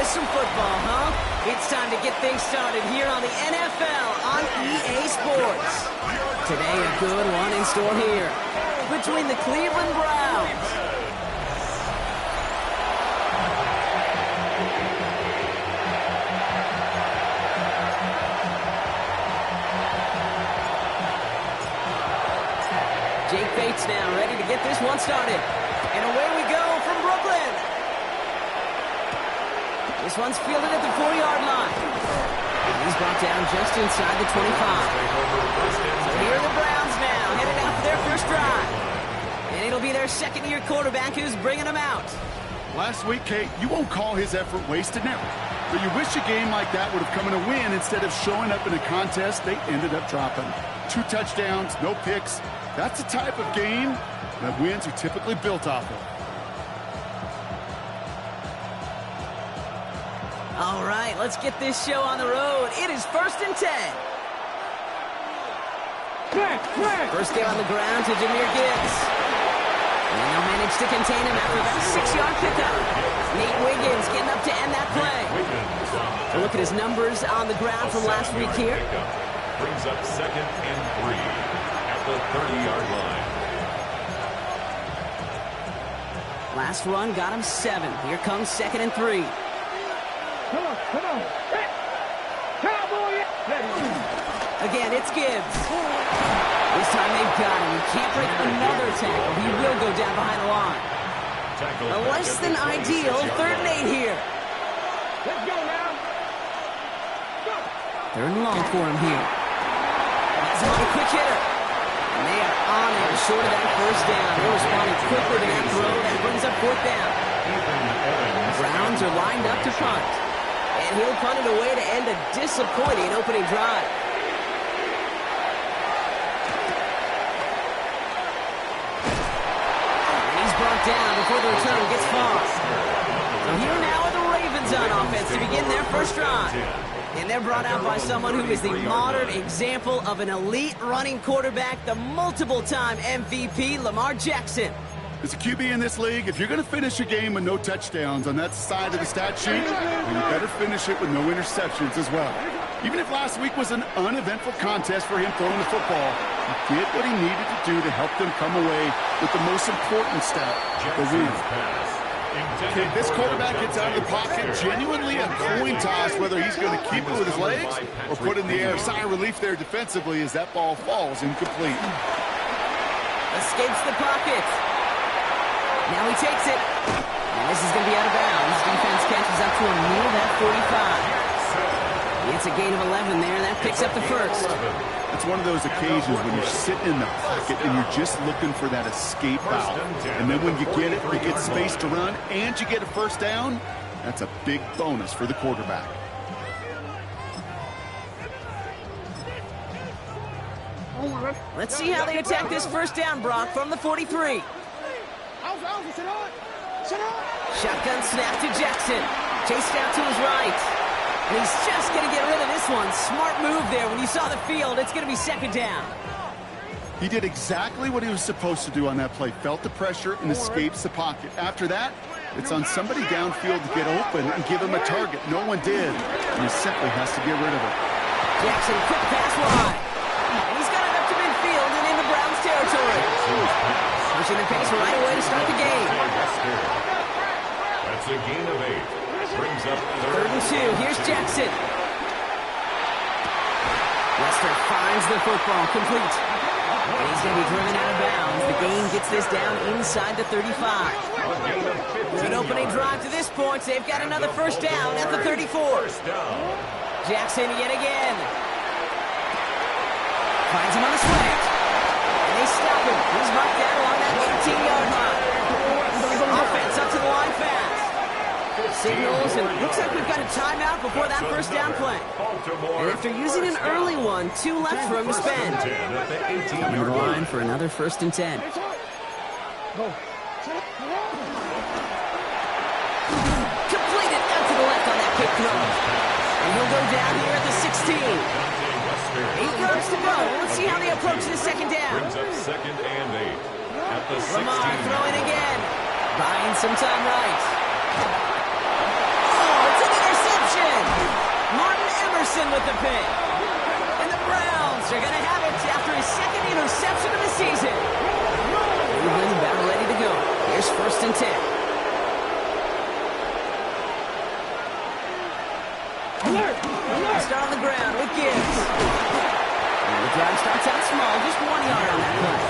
some football, huh? It's time to get things started here on the NFL on EA Sports. Today, a good one in store here between the Cleveland Browns Jake Bates now ready to get this one started. And away we go from Brooklyn. This one's fielded at the 4-yard line. And he's brought down just inside the 25. So here are the Browns now, headed out for their first drive. And it'll be their second-year quarterback who's bringing them out. Last week, Kate, you won't call his effort wasted, never. But you wish a game like that would have come in a win instead of showing up in a contest they ended up dropping. 2 touchdowns, no picks. That's the type of game that wins are typically built off of. All right, let's get this show on the road. It is 1st and 10. First game on the ground to Jahmyr Gibbs. And they'll manage to contain him after that 6-yard pickup. Nate Wiggins getting up to end that play. So look at his numbers on the ground from last week here. Brings up 2nd and 3 at the 30-yard line. Last run got him 7. Here comes 2nd and 3. Come on. Hey, cowboy. Again, it's Gibbs. This time they've got him. He can't break another tackle. He will go down behind the line. A less than ideal 3rd and 8 here. Let's go now. Go. 3rd and long for him here. He's on a quick hitter. And they are on him short of that first down. They're responding quicker to that throw. That brings up 4th down. Browns are lined up to punt. And he'll punt it away to end a disappointing opening drive. And he's brought down before the return gets far. So here now are the Ravens on offense to begin their first drive. And they're brought out by someone who is the modern example of an elite running quarterback, the multiple-time MVP, Lamar Jackson. As a QB in this league, if you're going to finish a game with no touchdowns on that side of the stat sheet, then you better finish it with no interceptions as well. Even if last week was an uneventful contest for him throwing the football, he did what he needed to do to help them come away with the most important stat, the win. Okay, this quarterback gets out of the pocket, genuinely a coin toss whether he's going to keep it with his legs or put in the air. Sigh of relief there defensively as that ball falls incomplete. Escapes the pocket. Now he takes it. And this is going to be out of bounds. Defense catches up to him near that 45. It's a gain of 11 there. That picks up the first. It's one of those occasions when you're sitting in the pocket and you're just looking for that escape out. And then when you get it, you get space to run, and you get a first down, that's a big bonus for the quarterback. Let's see how they attack this first down, Brock, from the 43. Shotgun snap to Jackson. Chased out to his right. And he's just going to get rid of this one. Smart move there. When you saw the field, it's going to be 2nd down. He did exactly what he was supposed to do on that play. Felt the pressure and escapes the pocket. After that, it's on somebody downfield to get open and give him a target. No one did. And he simply has to get rid of it. Jackson, quick pass wide. And he's got it up to midfield and into Browns territory. Pushing the pace right away to start the game. That's a gain of 8. Brings up 3rd and 2. Here's Jackson. Lester finds the football complete. And he's going to be driven out of bounds. The gain gets this down inside the 35. Good opening drive to this point. They've got another first down at the 34. Jackson yet again. Finds him on the slant. And they stop him. He's marked down along that 18-yard line. Offense up to the line fast. Signals, and looks like we've got a timeout before that first down play. And after using an early one, 2 left for him to spend. Coming to the line for another 1st and 10. Completed out to the left on that quick throw. And he'll go down here at the 16. 8 yards to go. Let's see how they approach the second down. Brings up 2nd and 8 at the 16. Lamar throwing again. Buying some time right. Oh, it's in the Here's 1st and 10. Start on the ground with Gibbs. And the drive starts out small, just 1 yard on that play.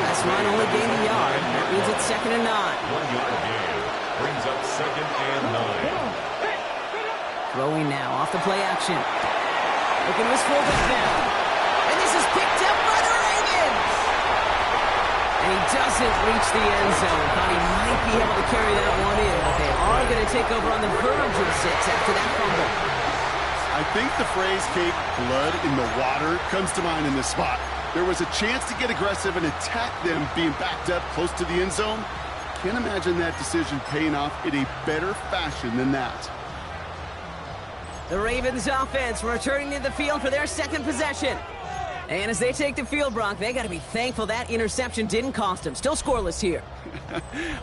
That's run only gained a yard. That means it's 2nd and 9. 1 yard gain brings up 2nd and 9. Throwing now off the play action. Looking to his fullback now. And this is picked up by the Ravens. And he doesn't reach the end zone. Thought he might be able to carry that one in, but they are going to take over on the verge of 6 after that fumble. I think the phrase, Kate, blood in the water, comes to mind in this spot. There was a chance to get aggressive and attack them being backed up close to the end zone. Can't imagine that decision paying off in a better fashion than that. The Ravens offense returning to the field for their 2nd possession. And as they take the field, Brock, they got to be thankful that interception didn't cost them. Still scoreless here.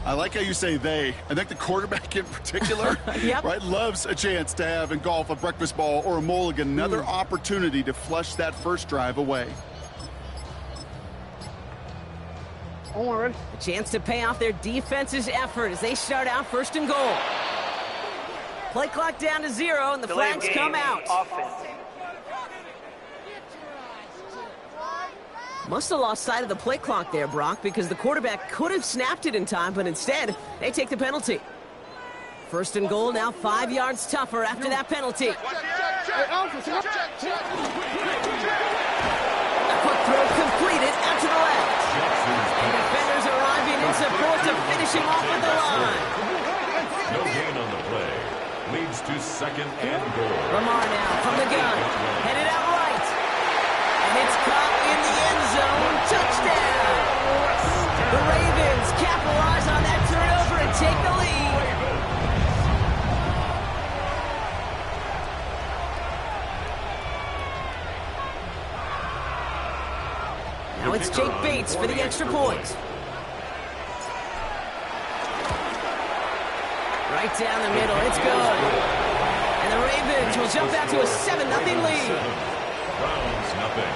I like how you say they. I think the quarterback in particular Yep. right, loves a chance to have in golf a breakfast ball or a mulligan, another opportunity to flush that first drive away. A chance to pay off their defense's effort as they start out 1st and goal. Play clock down to 0, and the flags come out. Must have lost sight of the play clock there, Brock, because the quarterback could have snapped it in time, but instead, they take the penalty. 1st and goal, now 5 yards tougher after that penalty. A quick throw completed out to the left. And defenders arriving in support to finish him off at the line. No gain on the play. Leads to 2nd and goal. Lamar now from the gun. Headed out right. And it's caught in the end zone. Touchdown. The Ravens capitalize on that turnover and take the lead. Now it's Jake Bates for the extra point. Right down the middle, it's good. And the Ravens will jump out to a 7-0 lead. Browns nothing.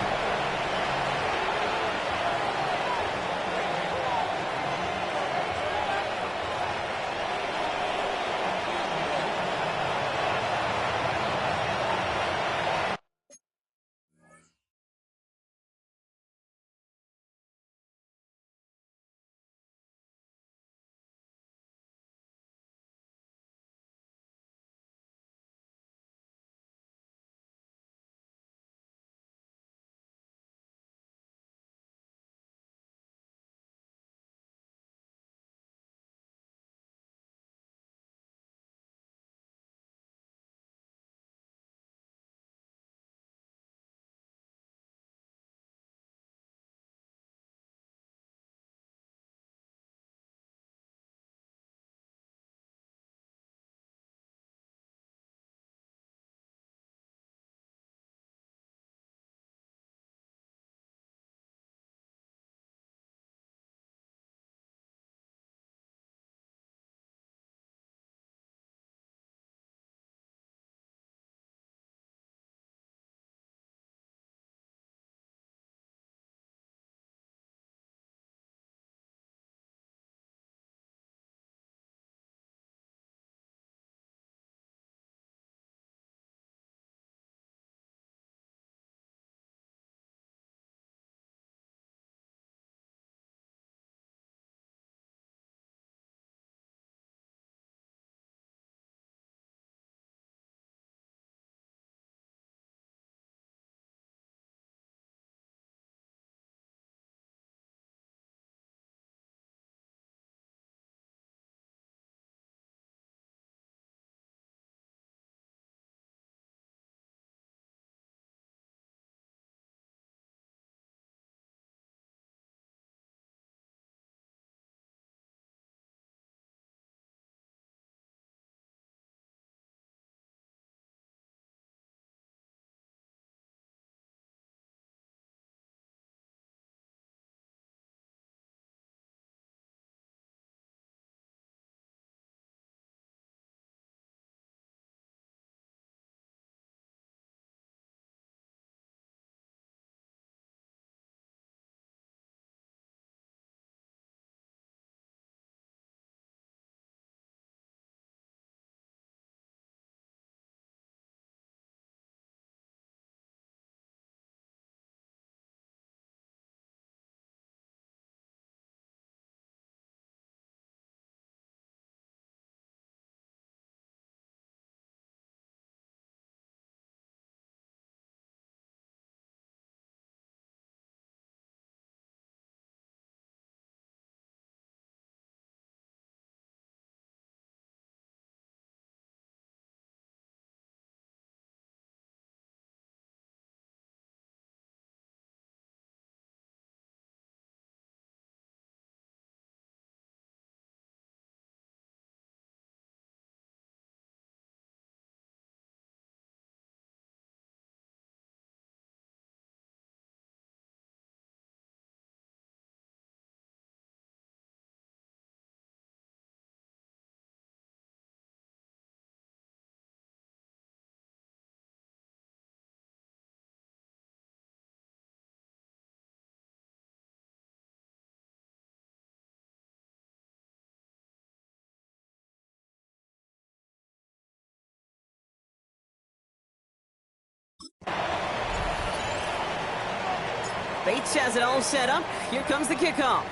Bates has it all set up. Here comes the kickoff.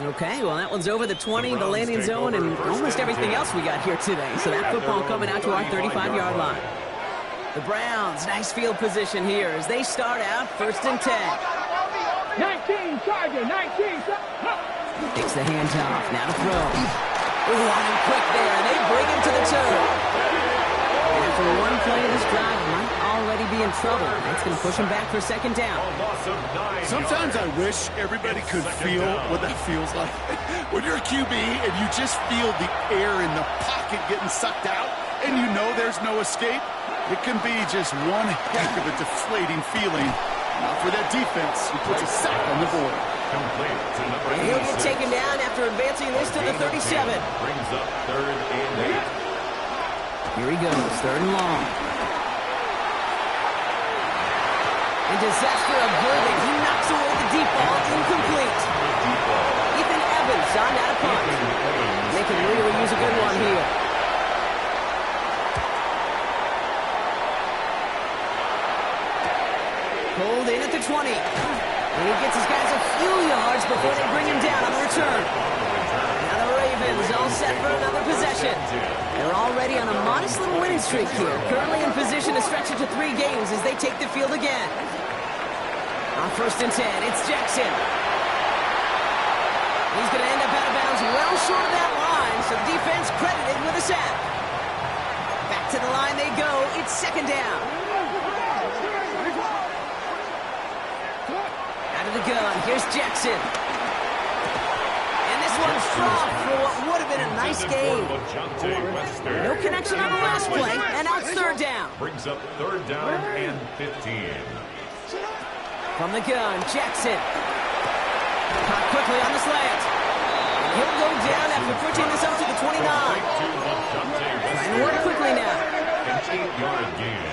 Okay, well, that one's over the 20, the landing zone, and almost everything else we got here today. So that football coming out to our 35-yard line. The Browns, nice field position here as they start out 1st and 10. 19, Charger, 19. Takes the handoff, now to throw. Ooh, on him quick there, and they bring him to the turf. And after one play of this drive, might already be in trouble. That's going to push him back for 2nd down. Sometimes I wish everybody could feel what that feels like. When you're a QB and you just feel the air in the pocket getting sucked out, and you know there's no escape, it can be just one heck of a deflating feeling. Not for that defense, who puts a sack on the board. And he'll get taken down after advancing this to the 37. Brings up 3rd and 8. Here he goes, 3rd and long. In disaster averted, he knocks away the deep ball, incomplete. Ethan Evans on that punt. They can really use a good one here. Pulled in at the 20. And he gets his guys a few yards before they bring him down on the return. Now the Ravens all set for another possession. They're already on a modest little winning streak here. Currently in position to stretch it to 3 games as they take the field again. On 1st and 10, it's Jackson. He's going to end up out of bounds well short of that line, so defense credited with a sack. Back to the line they go. It's 2nd down. Out of the gun, here's Jackson. And this one's dropped for what would have been a nice game. No connection on the last play, and now it's 3rd down. Brings up 3rd down and 15. From the gun, Jackson. Caught quickly on the slant. He'll go down after pushing this up to the 29. Trying to work quickly now. An 8-yard gain.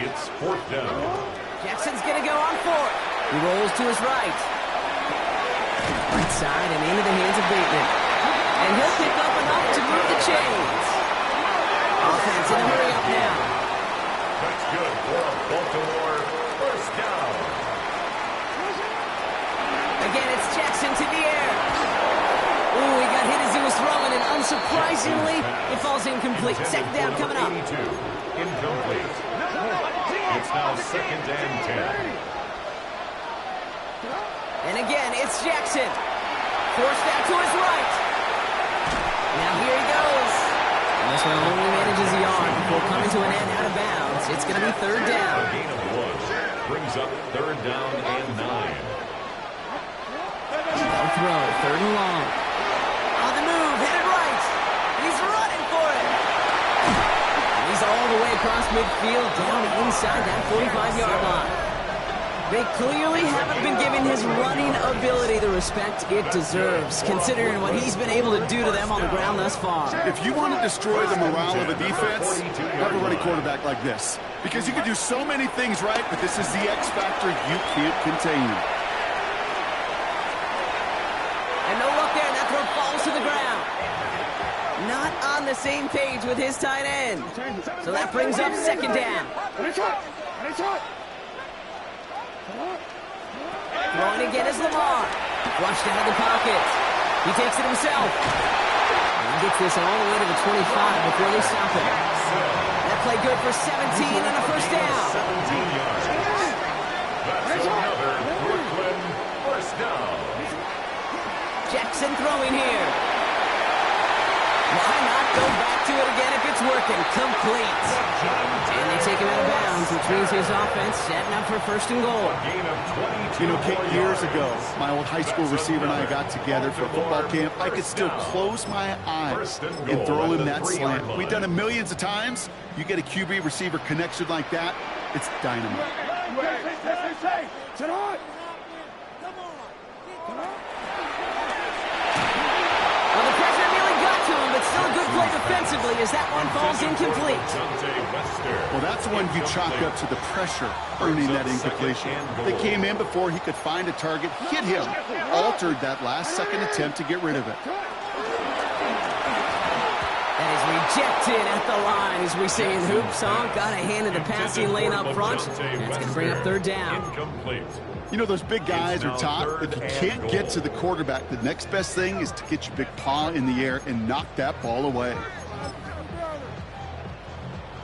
It's 4th down. Jackson's going to go on 4th. He rolls to his right. Right side and into the hands of Bateman. And he'll pick up enough to move the chains. Offense in a hurry up now. That's good for a Baltimore 1st down. Again, it's Jackson to the air. Ooh, he got hit as he was throwing, and unsurprisingly, it falls incomplete. 2nd down coming up. Incomplete. It's now 2nd and 10. And again, it's Jackson. Forced out to his right. Now here he goes. And this one only manages a yard before coming to an end out of bounds. It's going to be 3rd down. A gain of 1. Brings up 3rd down and 9. No throw, 3rd and long. On the move, headed right. He's running for it. And he's all the way across midfield, down inside that 45-yard line. They clearly haven't been giving his running ability the respect it deserves, considering what he's been able to do to them on the ground thus far. If you want to destroy the morale of a defense, have a running quarterback like this. Because you can do so many things right, but this is the X factor you can't contain. And no luck there, and that throw falls to the ground. Not on the same page with his tight end. So that brings up 2nd down. Throwing again is Lamar. Flushed out of the pocket. He takes it himself. And he gets this all the way to the 25 before they stop him. That play good for 17 and a 1st down. 17 yards. That's another Brooklyn 1st down. Jackson throwing here. Why not go back to it again if it's working? Complete. And they take him out of bounds, which means his offense setting up for 1st and goal. Gain of 22. You know, Kate, years ago, my old high school receiver and I got together for football camp. I could still close my eyes and throw him that slant. We've done it millions of times. You get a QB receiver connection like that, it's dynamite. Sit on. Well, the pressure nearly got to him, but still a good play defensively as that one falls incomplete. Well, that's one you chalk up to the pressure earning that incompletion. They came in before he could find a target, hit him, altered that last-second attempt to get rid of it. That is rejected at the line, as we say in hoop song. Got a hand in the passing lane up front. That's going to bring up third down. Incomplete. You know, those big guys are taught if you can't get to the quarterback, the next best thing is to get your big paw in the air and knock that ball away.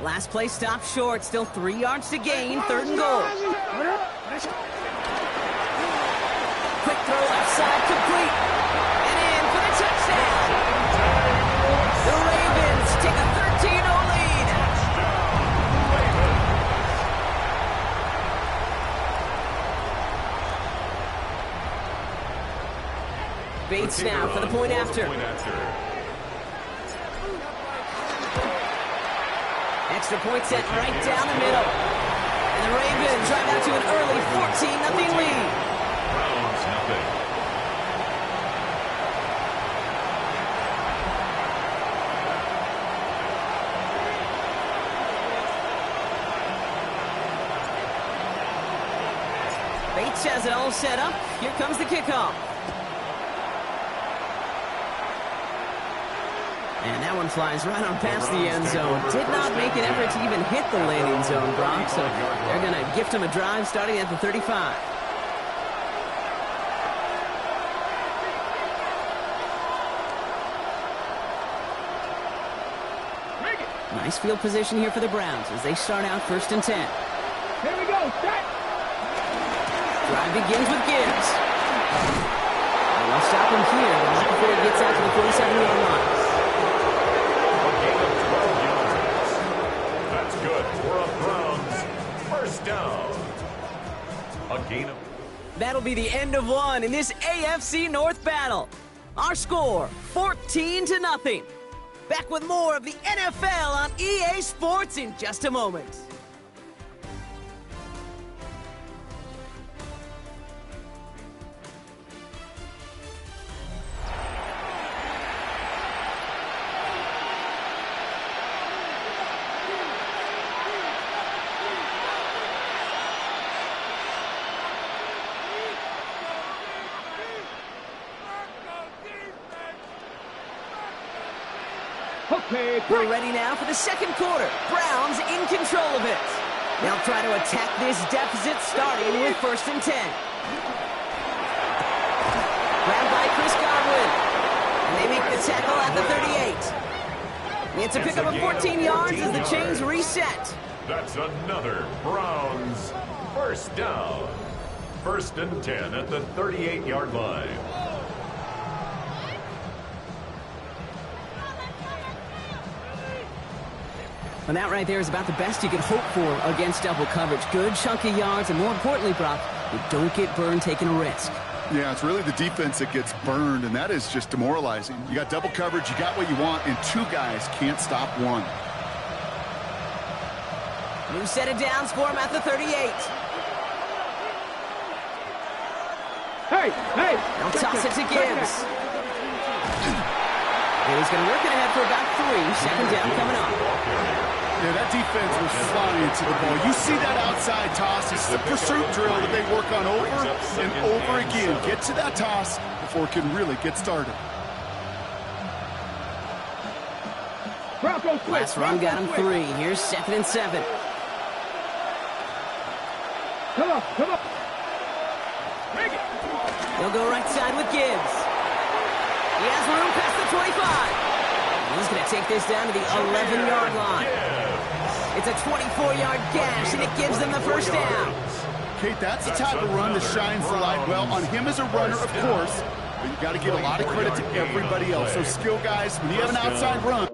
Last play stopped short. Still 3 yards to gain. Third and goal. Quick throw left side, complete. And in for the touchdown. The Ravens take a 13-0 lead. Bates now for the point after. Extra point set right down the middle. And the Ravens drive out to an early 14-0 lead. Browns nothing. Bates has it all set up. Here comes the kickoff. And that one flies right on past the end zone. Did not make an effort to even hit the landing zone, Brock. So they're going to gift him a drive starting at the 35. Nice field position here for the Browns as they start out 1st and 10. Here we go. Set. Drive begins with Gibbs. And they'll stop him here, but not before he gets out to the 47-yard line. That's good for a Browns first down. A gain of... That'll be the end of one in this AFC North battle. Our score, 14-0. Back with more of the NFL on EA Sports in just a moment. Okay, We're ready now for the second quarter. Browns in control of it. They'll try to attack this deficit starting with 1st and 10. Grabbed by Chris Godwin. And they make the tackle at the 38. It's a pickup of 14 yards as the chains reset. That's another Browns first down. 1st and 10 at the 38-yard line. And that right there is about the best you can hope for against double coverage. Good chunky yards, and more importantly, Brock, you don't get burned taking a risk. Yeah, it's really the defense that gets burned, and that is just demoralizing. You got double coverage, you got what you want, and 2 guys can't stop one. New set of downs for him at the 38. Hey, hey. They'll toss it to Gibbs. And he's going to work it ahead for about 3. Second down coming up. Yeah, that defense was flying to the ball. You see that outside toss. It's the pursuit drill that they work on over and over again. Get to that toss before it can really get started. Broncos quick. Last run got him 3. Here's 2nd and 7. Come on, come on. Bring it. They'll go right side with Gibbs. He has room past the 25. He's going to take this down to the 11-yard line. It's a 24-yard gash, and it gives them the first down. Kate, that's the type of run that shines the light well on him as a runner, of course, but you got to give a lot of credit to everybody else. So skill guys, when you have an outside run,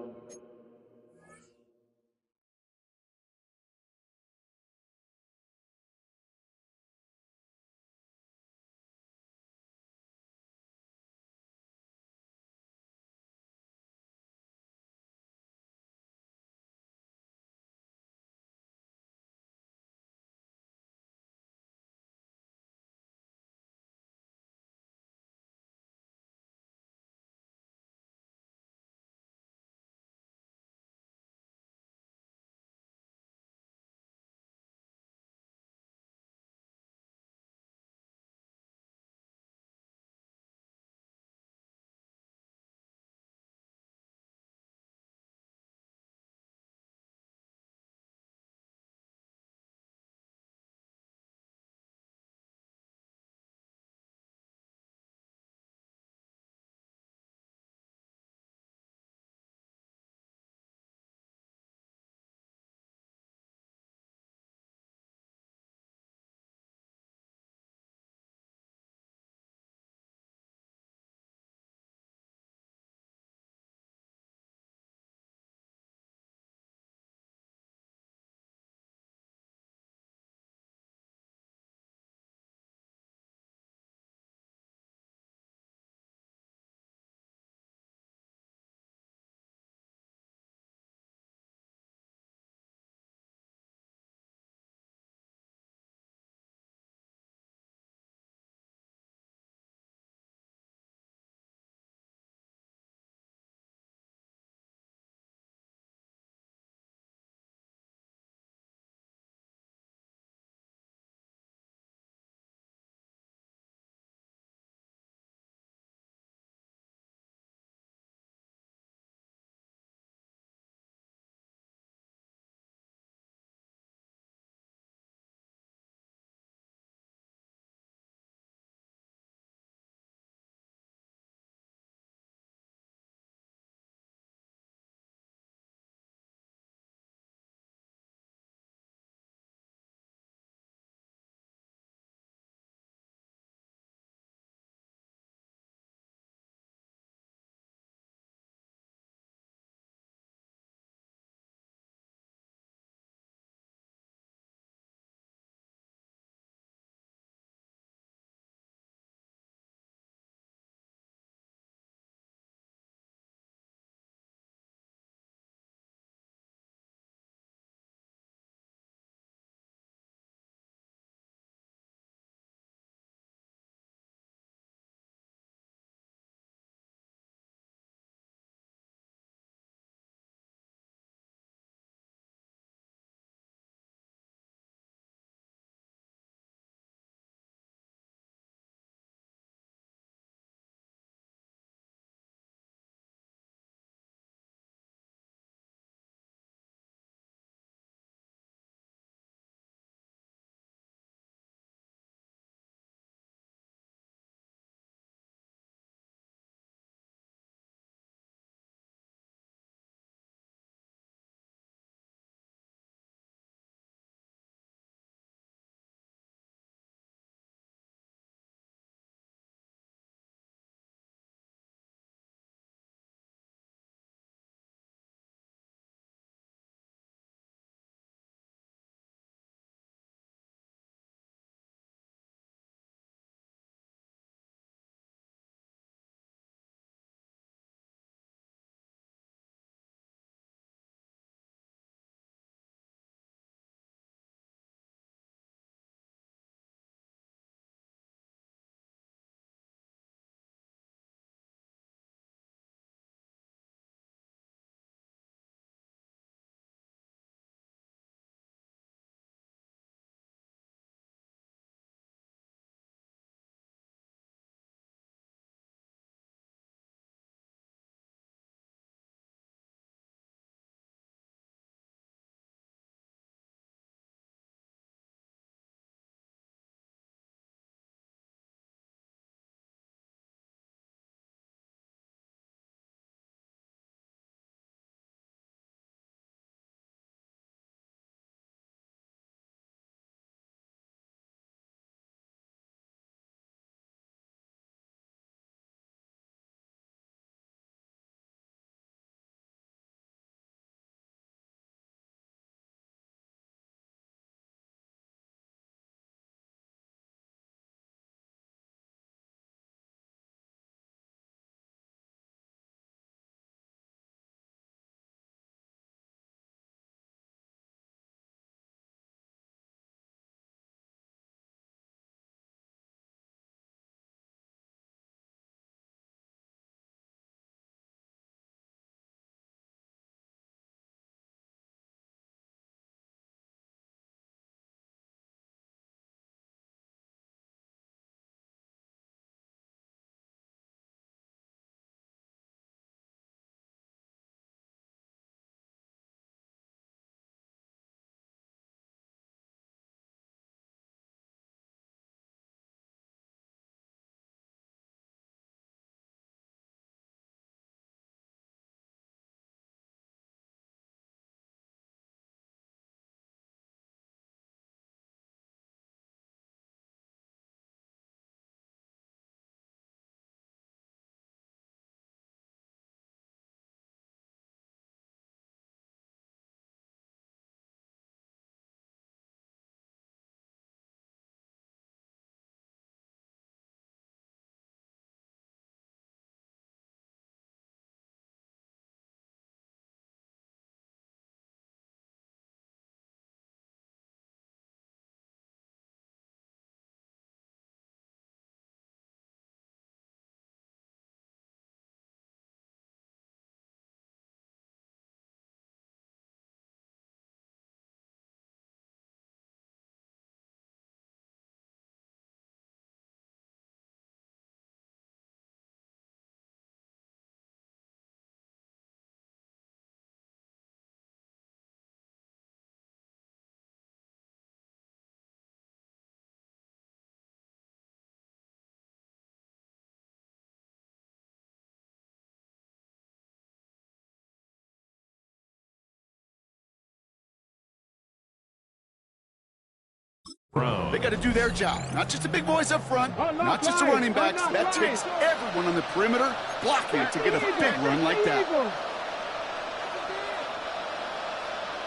They got to do their job. Not just the big boys up front, not just the running backs. That takes everyone on the perimeter blocking to get a big run like that.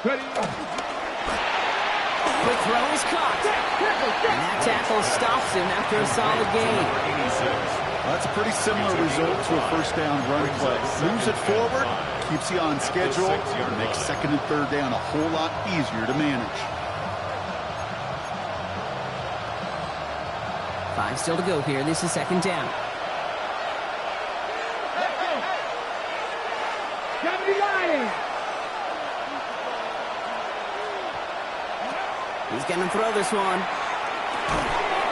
Quick throw is caught. And that tackle stops him after a solid gain. That's a pretty similar result to a first down run play. Moves it forward, keeps you on schedule, makes second and third down a whole lot easier to manage. 5 still to go here. This is second down. He's going to throw this one.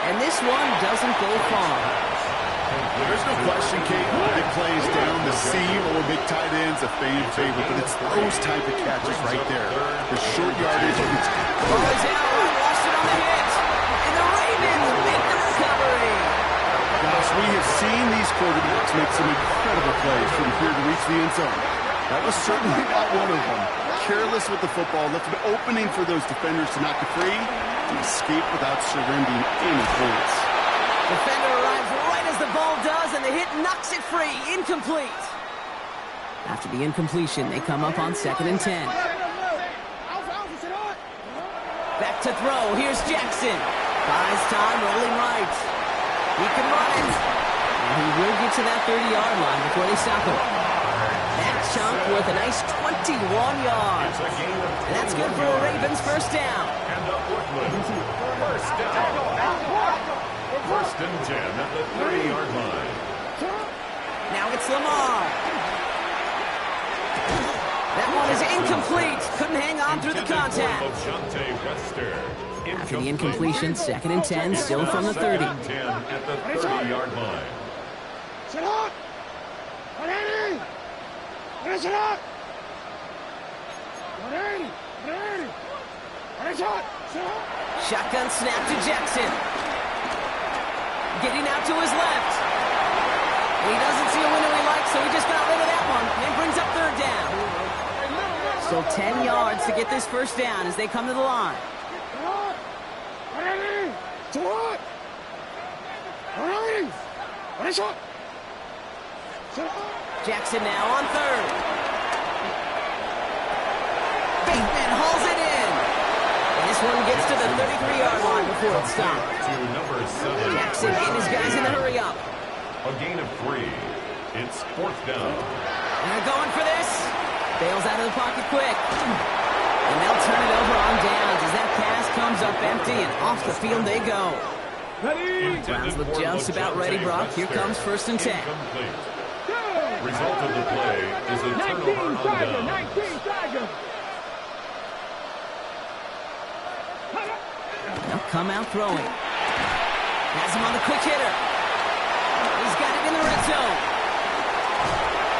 And this one doesn't go far. There's no question, Kate, big plays down the seam or big tight ends, a fan favorite, but it's those type of catches right there. The short yardage. Ball is out. Lost it on the hit. And the Ravens make the recovery. Gosh, we have seen these quarterbacks make some incredible plays from here to reach the end zone. That was certainly not one of them. Careless with the football, left an opening for those defenders to knock it free and escape without surrendering any points. Defender arrives right as the ball does, and the hit knocks it free. Incomplete. After the incompletion, they come up on 2nd and 10. Back to throw. Here's Jackson. Buys time, rolling right. He can run it. And he will get to that 30-yard line before they stop him. That chunk worth a nice 21 yards. And that's good for a Ravens first down. And up Woodland. First down. First and 10 at the 30-yard line. Now it's Lamar. That one is incomplete. Couldn't hang on through the contact. After the incompletion, 2nd and 10, still from the 30. 10 at the 30-yard line. Shotgun snap to Jackson. Getting out to his left. He doesn't see a window he likes, so he just got rid of that one and brings up 3rd down. So 10 yards to get this first down as they come to the line. Jackson now on 3rd. Bateman hauls it in. And this one gets to the 33-yard line before it's stopped. Jackson and his guys in the hurry up. A gain of 3. It's 4th down. And they're going for this. Bails out of the pocket quick. And they'll turn it over on downs as that pass comes up empty and off the field they go. Browns look just about ready, Brock. Here comes 1st and 10. Result of the play is a turnover on down. They'll come out throwing. Has him on the quick hitter. He's got it in the red zone.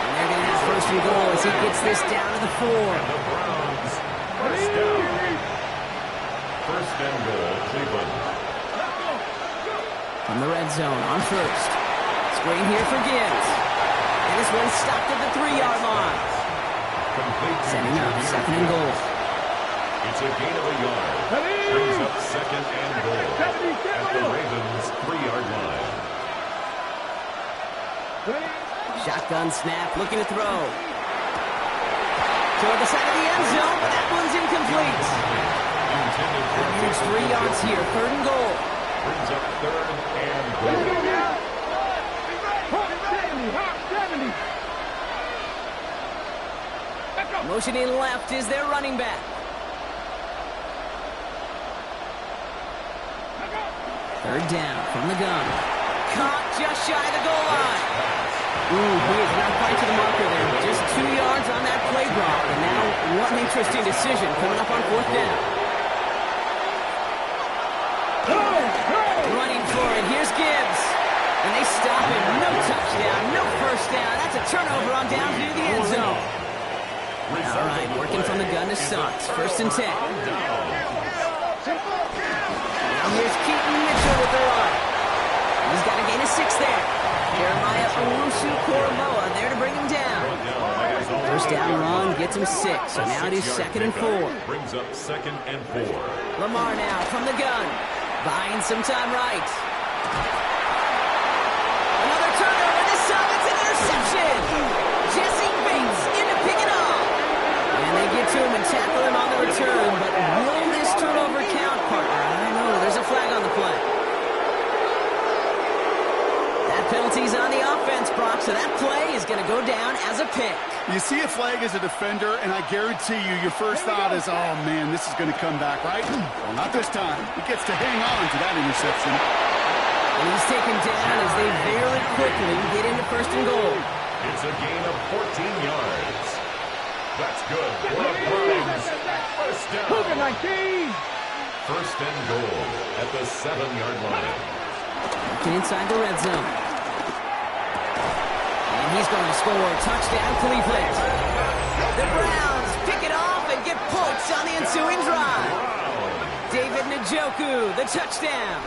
And they're going to have 1st and goal as he gets this down to the 4. And the Browns, first down. 1st and goal, Cleveland. From the red zone on 1st. Screen here for Gibbs. And this one's stopped at the 3-yard line. Setting up 2nd and goal. It's a gain of a yard. Brings up 2nd and goal at the Ravens' 3-yard line. Shotgun snap, looking to throw. Toward the side of the end zone, but that one's incomplete. Huge 3 yards here, 3rd and goal. Brings up 3rd and goal. Motioning left is their running back. 3rd down from the gun. Caught just shy of the goal line. Ooh, he is not quite to the marker there. Just 2 yards on that play block. And now one interesting decision coming up on 4th down. Running for it. Here's Gibbs. And they stop him. No touchdown. No first down. That's a turnover on down near the end zone. All right, working from the gun to Suggs. 1st and 10. Now here's Keaton Mitchell with the run. He's got a gain of 6 there. Jeremiah Owusu-Koramoah there to bring him down. First down run gets him 6. So now it is 2nd and 4. Brings up 2nd and 4. Lamar now from the gun. Buying some time right. Another turnover. This time it's an interception. Jesse Bates in to pick it off. And they get to him and tackle him on the return. But will this turnover count, partner? I don't know. There's a flag on the play. That penalty's on the offense, Brock, so that play is going to go down as a pick. You see a flag as a defender, and I guarantee you your first thought is, oh, man, this is going to come back, right? Well, not this time. He gets to hang on to that interception. And he's taken down as they very quickly get into first and goal. It's a gain of 14 yards. That's good. First down. 19. First and goal at the 7-yard line. Inside the red zone. And he's going to score. Touchdown, Cleveland. The Browns pick it off and get points on the ensuing drive. David Njoku, the touchdown.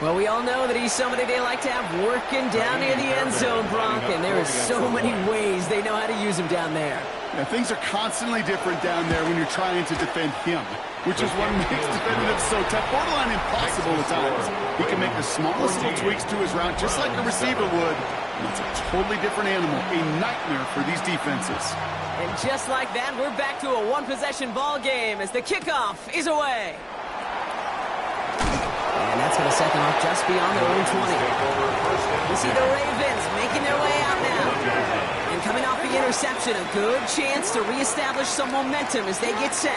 Well, we all know that he's somebody they like to have working down near the end zone, Brock, and there are so many ways they know how to use him down there. Yeah, things are constantly different down there when you're trying to defend him, which is what makes defending him so tough, borderline impossible at times. He can make the smallest little tweaks to his route just like a receiver would. And it's a totally different animal, a nightmare for these defenses. And just like that, we're back to a one-possession ball game as the kickoff is away. And that's going to set them up just beyond their own 20. You see the Ravens making their way out now. And coming off the interception, a good chance to reestablish some momentum as they get set.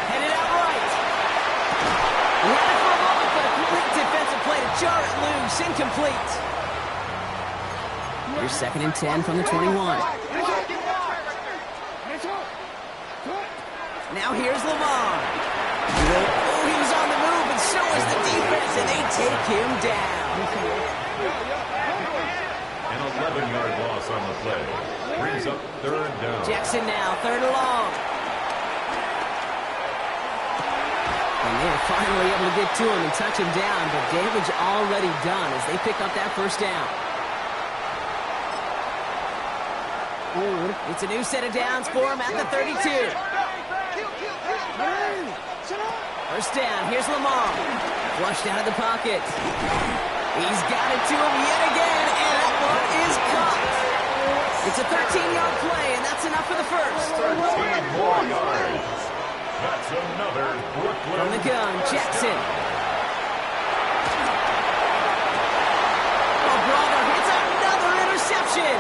Headed out right. He had it for a moment, but a complete defensive play to jar it loose. Incomplete. Here's 2nd and 10 from the 21. Now here's Lamar. Oh, he was on the move, and so is the defense, and they take him down. An 11-yard loss on the play. Brings up 3rd down. Jackson now, 3rd and long. And they're finally able to get to him and touch him down, but damage already done as they pick up that 1st down. It's a new set of downs for him at the 32. 1st down, here's Lamar. Flushed out of the pocket. He's got it to him yet again, and that one is caught. It's a 13-yard play, and that's enough for the 1st. 13 more yards. That's another Brooklyn. From the gun, Jackson. Oh, brother, it's another interception.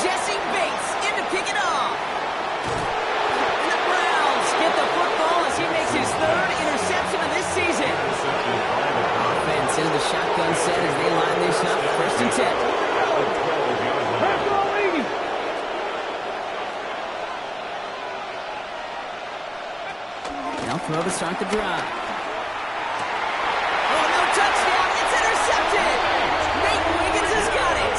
Jesse Bates in to pick it off. And the Browns get the football as he makes his 3rd interception of this season. Offense into the shotgun set as they line this up. 1st and 10. Now throw to start the drive. Oh, no touchdown. It's intercepted. Nate Wiggins has got it.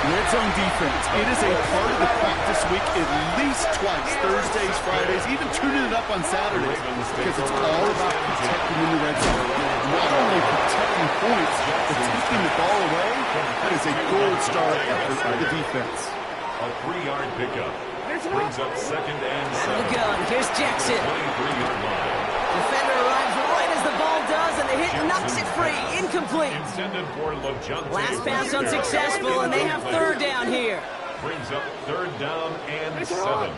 Red zone defense. It is a part of the practice week at least twice, Thursdays, Fridays, even tuning it up on Saturdays, because it's all about protecting in the red zone. Not only protecting points, but taking the ball away. That is a gold star effort by the defense. A 3-yard pickup. Brings up 2nd and 7. Out of the gun. Here's Jackson. 23-yard line. Defender arrives right as the ball does, and the hit knocks it free. Incomplete. Intended for LeJohntay. Last pass unsuccessful, and they have 3rd down here. Brings up 3rd down and 7.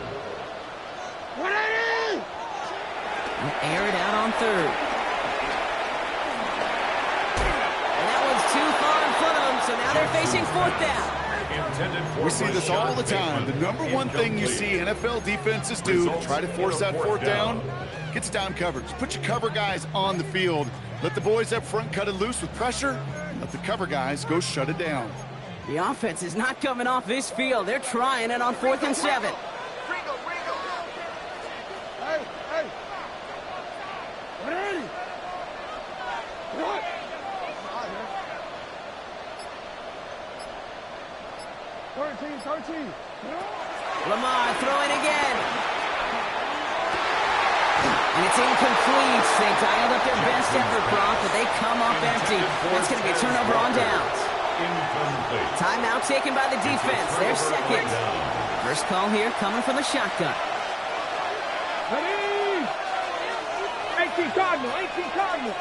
Air it out on 3rd. And that one's too far in front of them, so now they're facing 4th down. We see this all the time. The number one thing you see NFL defenses do to try to force that 4th down, gets down coverage. Put your cover guys on the field. Let the boys up front cut it loose with pressure. Let the cover guys go shut it down. The offense is not coming off this field. They're trying it on 4th and 7. Lamar throwing again. And it's incomplete. They dialed up their best effort, Brock, but they come up empty. That's going to be a turnover on downs. Timeout taken by the defense. Their 2nd. First call here coming from the shotgun. 18 Cardinal.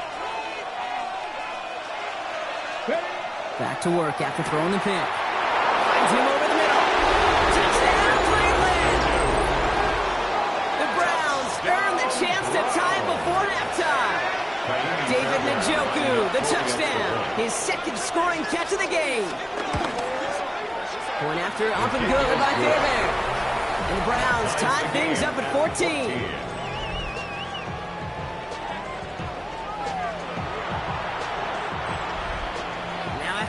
Back to work after throwing the pick. Finds him over the middle. Touchdown, Cleveland! The Browns earn the chance to tie it before halftime. David Njoku, the touchdown. His second scoring catch of the game. Point after up and good by Fairbairn. And the Browns tie things up at 14.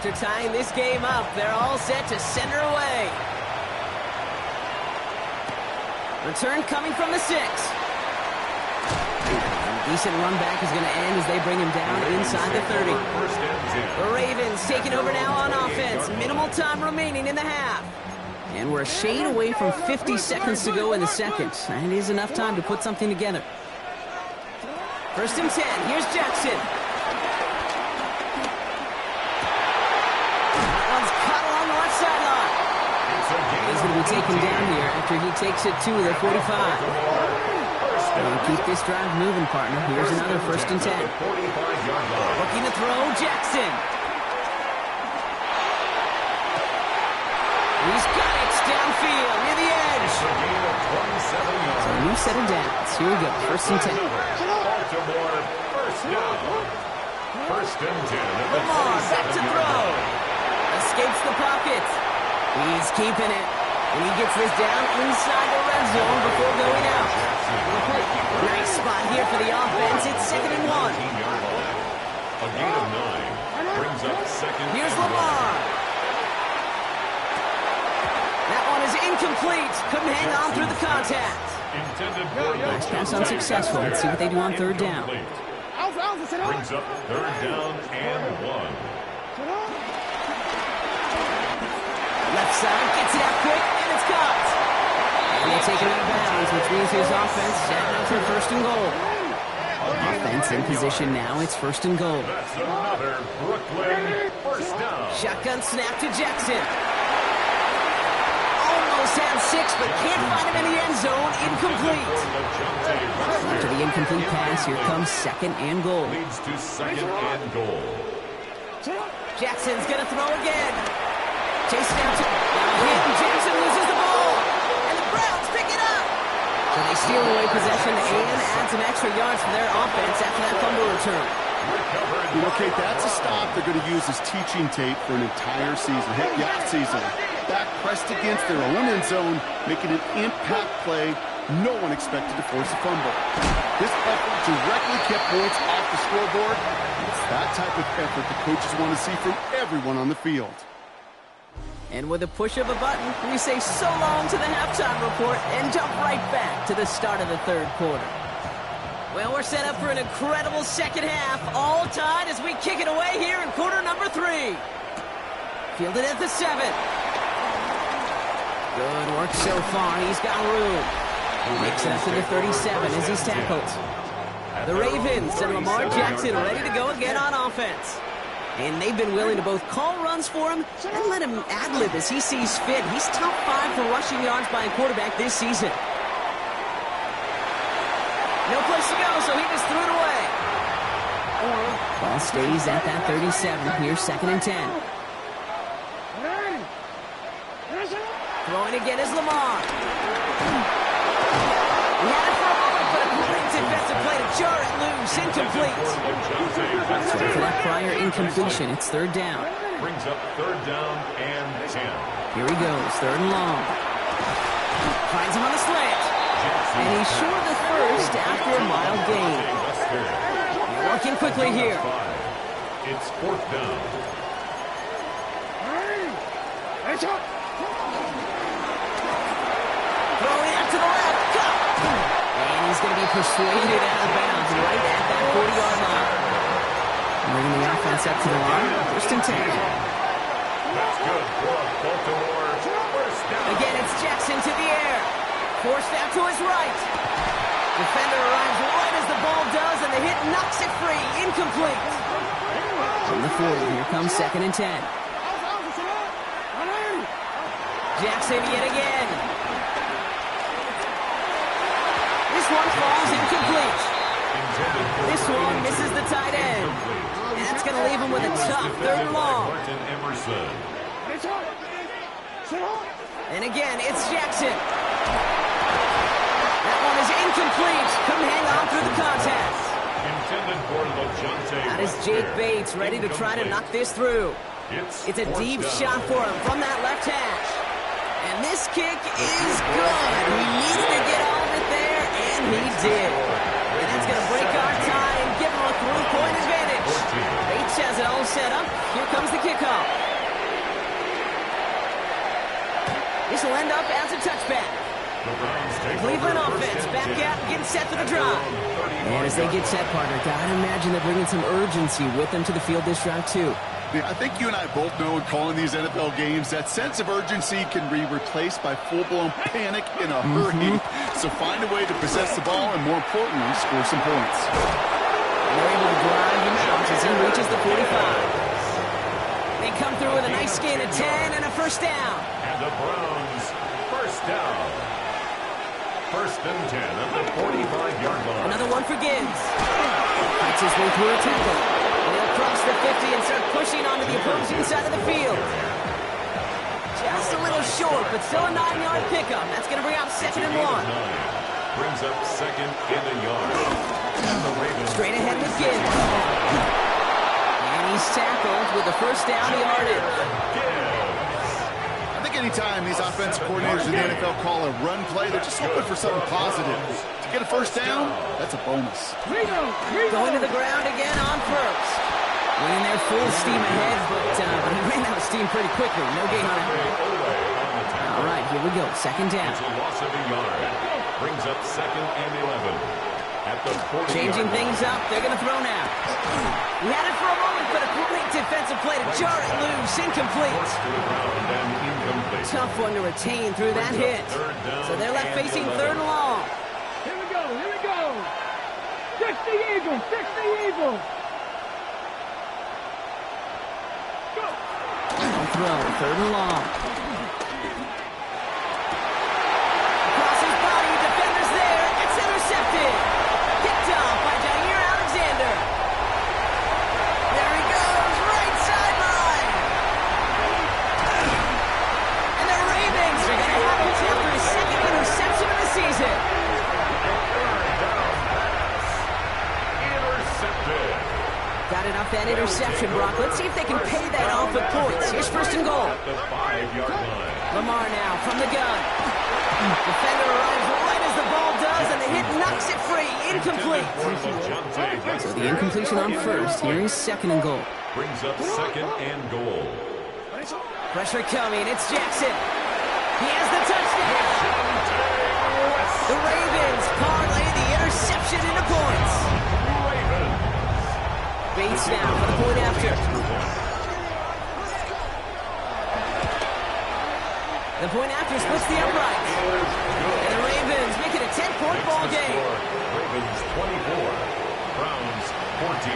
After tying this game up, they're all set to center away. Return coming from the 6. Decent run back is going to end as they bring him down inside the 30. The Ravens taking over now on offense. Minimal time remaining in the half. And we're a shade away from 50 seconds to go in the second. And it is enough time to put something together. 1st and 10. Here's Jackson. He's going to be taken down here after he takes it to the 45. And keep this drive moving, partner. Here's another 1st and 10. Looking to throw, Jackson. He's got it downfield near the edge. So a new set of downs. Here we go, 1st and 10. Baltimore, 1st down. 1st and 10. Lamar back to throw. Escapes the pocket. He's keeping it. And he gets this down inside the red zone before going out. Nice spot here for the offense. It's 2nd and 1. A gain of 9 brings up 2nd. Here's Lamar. That one is incomplete. Couldn't hang on through the contact. Last pass unsuccessful. Let's see what they do on 3rd down. Brings up 3rd down and 1. Left side, gets it out quick, and it's caught. And they take it out of bounds, which means his offense setting up for 1st and goal. Offense in position now, it's 1st and goal. That's another Brooklyn 1st down. Shotgun snap to Jackson. Almost had 6, but can't find him in the end zone. Incomplete. After the incomplete pass, here comes 2nd and goal. Leads to 2nd and goal. Jackson's going to throw again. Chase down to him. Jackson loses the ball. And the Browns pick it up. So they steal away possession and add some extra yards for their offense after that fumble return. Okay, that's a stop they're going to use as teaching tape for an entire season. Heck, yeah, season. Back pressed against their own end zone, making an impact play. No one expected to force a fumble. This effort directly kept points off the scoreboard. It's that type of effort the coaches want to see from everyone on the field. And with a push of a button, we say so long to the halftime report and jump right back to the start of the 3rd quarter. Well, we're set up for an incredible second half, all tied as we kick it away here in quarter number 3. Fielded at the 7. Good work so far. He's got room. He makes it up to the 37 as he's tackled. The Ravens and Lamar Jackson ready to go again on offense. And they've been willing to both call runs for him and let him ad-lib as he sees fit. He's top 5 for rushing yards by a quarterback this season. No place to go, so he just threw it away. Ball stays at that 37. Here's 2nd and 10. Throwing again is Lamar. He had it for a moment, but a great defensive play to jar it loose. Incomplete. Sorry for that prior incompletion. It's 3rd down. Brings up 3rd down and 10. Here he goes, 3rd and long. Finds him on the slant. And he's short of the 1st after a mild gain. Working quickly here. It's 4th down. Throwing out to the left. Cut. And he's going to be persuaded out of bounds right at that 40-yard line. Bringing the offense up to the line. 1st and 10. That's good for Baltimore. 1st down. Again, it's Jackson to the air. Forced out to his right. Defender arrives right as the ball does, and the hit knocks it free. Incomplete. From the 40, here comes 2nd and 10. Jackson yet again. This one falls incomplete. This one misses the tight end. And that's going to leave him with a tough 3rd and long. And again, it's Jackson. That one is incomplete. Couldn't hang on through the contact. That is Jake Bates ready to try to knock this through. It's a deep shot for him from that left hash. And this kick is good. He needed to get all of it there, and he did. And that's going to break our tie and give him a 3-point advantage. Bates has it all set up. Here comes the kickoff. This will end up as a touchback. Cleveland offense back out and getting set for the drive. And as they get set, partner, gotta imagine they're bringing some urgency with them to the field this drive, too. Yeah, I think you and I both know in calling these NFL games that sense of urgency can be replaced by full-blown panic in a hurry. So find a way to possess the ball and, more importantly, score some points. They're able to drive him out as he reaches the 45. They come through with a nice gain of 10 and a first down. And the Browns, first down. 1st and 10 at the 45-yard line. Another one for Gibbs. Fights his way through a tackle. And he'll cross the 50 and start pushing onto the opposing side of the field. Just a little short, but still a 9-yard pickup. That's going to bring up 2nd and 1. Brings up 2nd and a yard. And the Ravens straight ahead with Gibbs. And he's tackled with the first down yardage. Anytime these offensive coordinators in the NFL call a run play, they're just hoping for something positive. To get a first down, that's a bonus. Going to the ground again on first. Winning their full steam ahead, but he ran out of steam pretty quickly. No gain on it. All right, here we go. 2nd down. It's a loss of a yard. Brings up 2nd and 11. At the 40. Changing things up. They're going to throw now. He had it for a moment, but a great defensive play to jar it loose. Incomplete. Tough one to retain through that hit. So they're left facing 3rd and long. Here we go, here we go. Fix the Eagles, fix the Eagles. Go. On throw, 3rd and long. Across his body, defender's there. It's intercepted. Picked off by Jair Alexander. There he goes, right sideline. And the Ravens are going to have him after his 2nd interception of the season. Intercepted. Got it off that interception, Brock. Let's see if they can pay that off with points. Here's 1st and goal. At the 5-yard line. Lamar now from the gun. Defender arrives right as the ball does, and the hit knocks it free. Incomplete. So the incompletion on first. Here is 2nd and goal. Brings up 2nd and goal. Pressure coming. It's Jackson. He has the touchdown. The Ravens parlay the interception into points. Bates now for the point after. The point after splits the upright. And the Ravens make it a 10-point ball game. Ravens 24, Browns 14.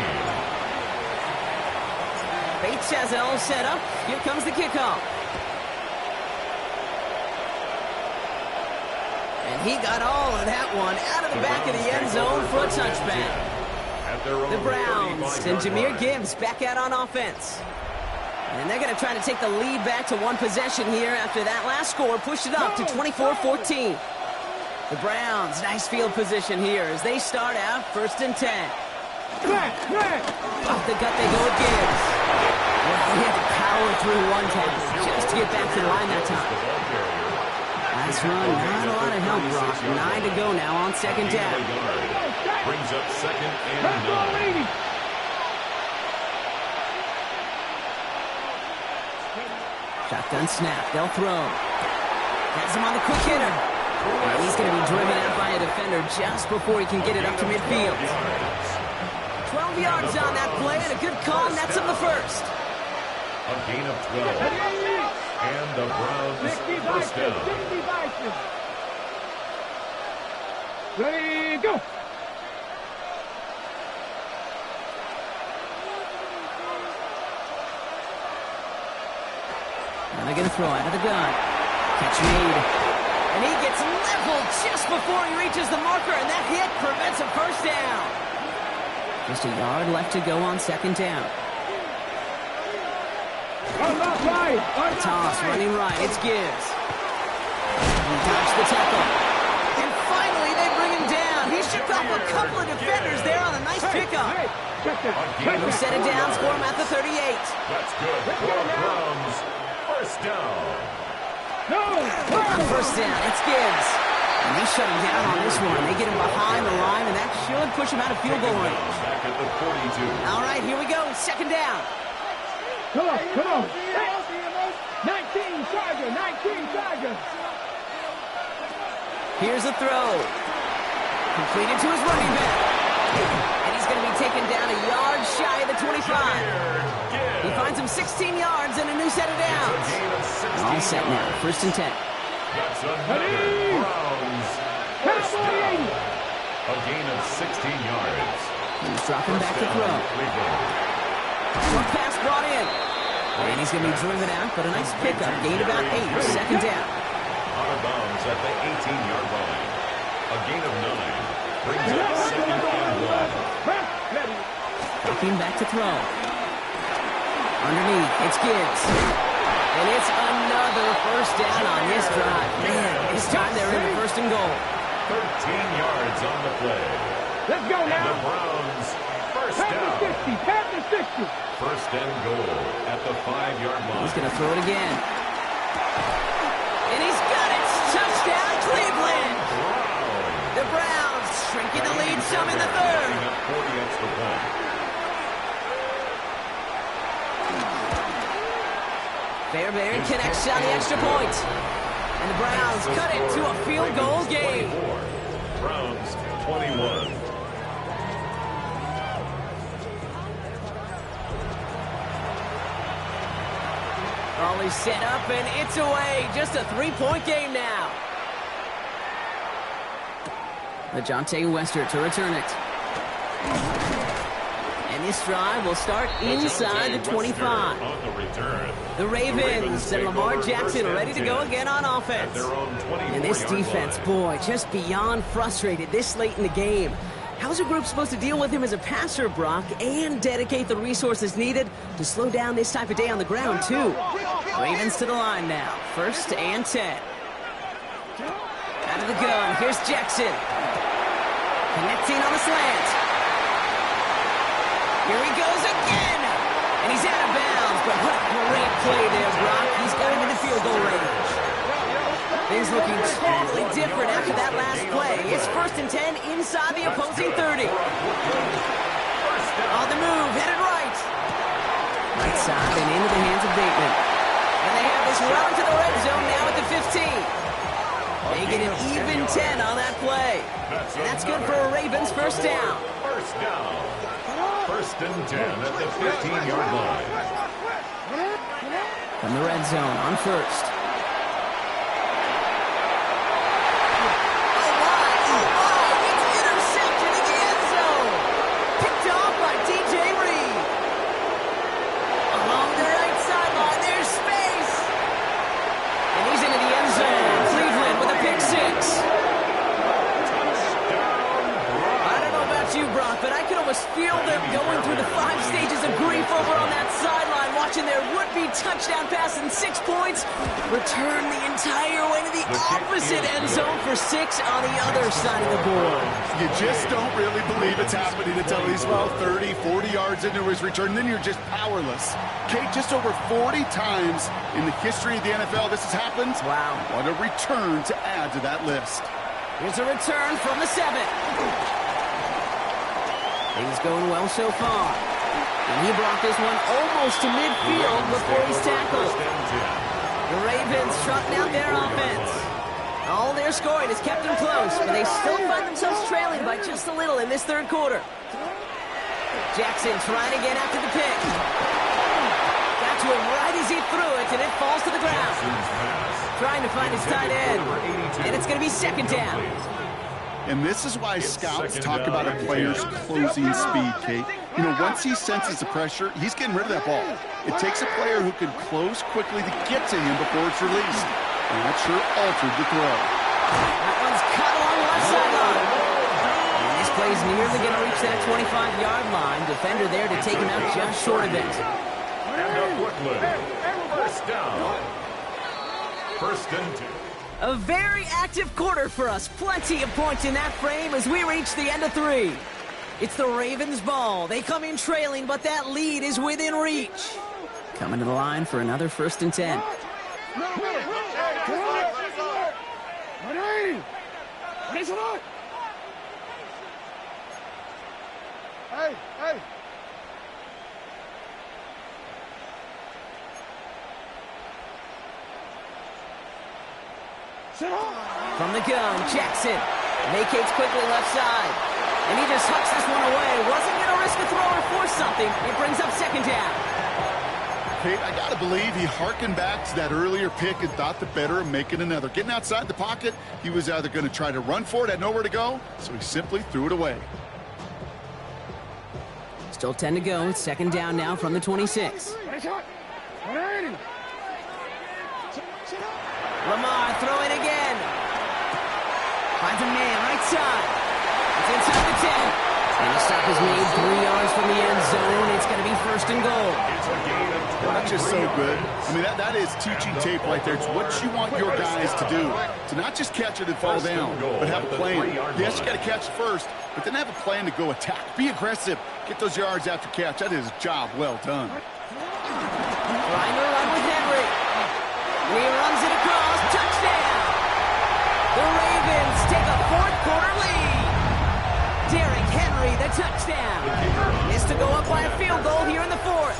Bates has it all set up. Here comes the kickoff. And he got all of that one out of the back of the end zone for a touchback. The Browns send Jahmyr Gibbs back out on offense. And they're going to try to take the lead back to one possession here after that last score pushed it up to 24-14. The Browns, nice field position here as they start out 1st and 10. Off the gut they go with Gibbs. Well, he had to power through one tackle just to get back to the line that time. Last run, not a lot of help, Brock. 9 to go now on 2nd down. Brings up 2nd and 9. Shotgun snap. They'll throw. Has him on the quick hitter. And he's going to be driven out by a defender just before he can get it up to midfield. 12 yards on that play and a good call nets him the first. A gain of 12. And the Browns first down. Ready, go. And they're going to throw out of the gun. Catch made. And he gets leveled just before he reaches the marker, and that hit prevents a first down. Just a yard left to go on second down. The toss running right. It's Gibbs. He dodged the tackle. And finally, they bring him down. He shook off a couple of defenders there on a nice pickup. Who set it down, score him at the 38. That's good for the Browns. First down. First down, it's Gibbs. And they shut him down on this one. They get him behind the line, and that should push him out of field goal range. Back at the 42. All right, here we go. Second down. Come on. 19 Chargers. Here's a throw. Completed to his running back. And he's going to be taken down a yard shy of the 25. He finds him 16 yards and a new set of downs. All set now. First and 10. That's another Browns. First down. A gain of 16 yards. He's dropping back to throw. Short pass brought in. And he's going to be driven out, but a nice pickup. Gain about 8. Second down. Out of bounds at the 18-yard line. A gain of 9. Brings up second and 1. Dropping back to throw. Underneath, it's Gibbs. And it's another first down on this drive. Man, this time they're in the first and goal. 13 yards on the play. Let's go now. And the Browns, first down. Pass the 60. First and goal at the 5-yard line. He's going to throw it again. And he's got it. Touchdown, Cleveland. The Browns shrinking the lead some in the third. 40 extra points. Fairbairn connects on the extra point. And the Browns cut it to a field goal game. 24. Browns 21. All is set up and it's away. Just a 3-point game now. LeJohntay Wester to return it. And this drive will start inside the 25. On the return. The Ravens and Lamar Jackson ready to go again on offense. And this defense, boy, just beyond frustrated this late in the game. How's a group supposed to deal with him as a passer, Brock, and dedicate the resources needed to slow down this type of day on the ground, too? Ravens to the line now. First and 10. Out of the gun, here's Jackson. Connecting on the slant. Here he goes again. And he's out of bounds, but what a great play there, Brock. He's got him in the field goal range. Things looking totally different after that last play. It's first and 10 inside the opposing 30. On the move, headed right. Right side and into the hands of Bateman. And they have this run to the red zone now at the 15. They get an even 10 on that play. And that's good for a Ravens first down. First down. First and 10 at the 15-yard line. From the red zone on first. But I can almost feel them going through the 5 stages of grief over on that sideline, watching their would-be touchdown pass in 6 points return the entire way to the opposite end zone for 6 on the other side of the board. You just don't really believe it's happening until he's about 30, 40 yards into his return. Then you're just powerless. Kate, just over 40 times in the history of the NFL this has happened. Wow. What a return to add to that list. Here's a return from the 7. Things going well so far. And he brought this one almost to midfield before he's tackled. The Ravens trotting out their offense. All their scoring has kept them close, but they still find themselves trailing by just a little in this third quarter. Jackson trying to get after the pick. Got to him right as he threw it, and it falls to the ground. Trying to find his tight end. And it's going to be second down. And this is why scouts talk about a player's closing speed, Kate. You know, once he senses the pressure, he's getting rid of that ball. It takes a player who can close quickly to get to him before it's released. And that sure altered the throw. That one's cut along the left sideline. And this play's nearly going to reach that 25-yard line. Defender there to take him out just short of it. And a Brooklyn. First down. First and 2. A very active quarter for us. Plenty of points in that frame as we reach the end of 3. It's the Ravens' ball. They come in trailing, but that lead is within reach. Coming to the line for another 1st and 10. Hey! From the gun, Jackson vacates quickly left side. And he just hucks this one away. Wasn't going to risk a throw or force something. It brings up 2nd down. Kate, I got to believe he harkened back to that earlier pick and thought the better of making another. Getting outside the pocket, he was either going to try to run for it, had nowhere to go, so he simply threw it away. Still 10 to go. It's 2nd down now from the 26. Lamar throwing again. Finds a man right side. It's inside the 10. And the stop is made 3 yards from the end zone. It's going to be 1st and goal. It's a gain of 20. That's just so good. I mean, that is teaching tape right there. It's what you want your guys to do. To not just catch it and fall down, but have a plan. Yes, you got to catch it first, but then have a plan to go attack. Be aggressive. Get those yards after catch. That is a job well done. Trying to run with Henry. He runs it across. Touchdown. The Ravens take a 4th quarter lead. Derrick Henry, the touchdown. Is to go up by a field goal here in the 4th.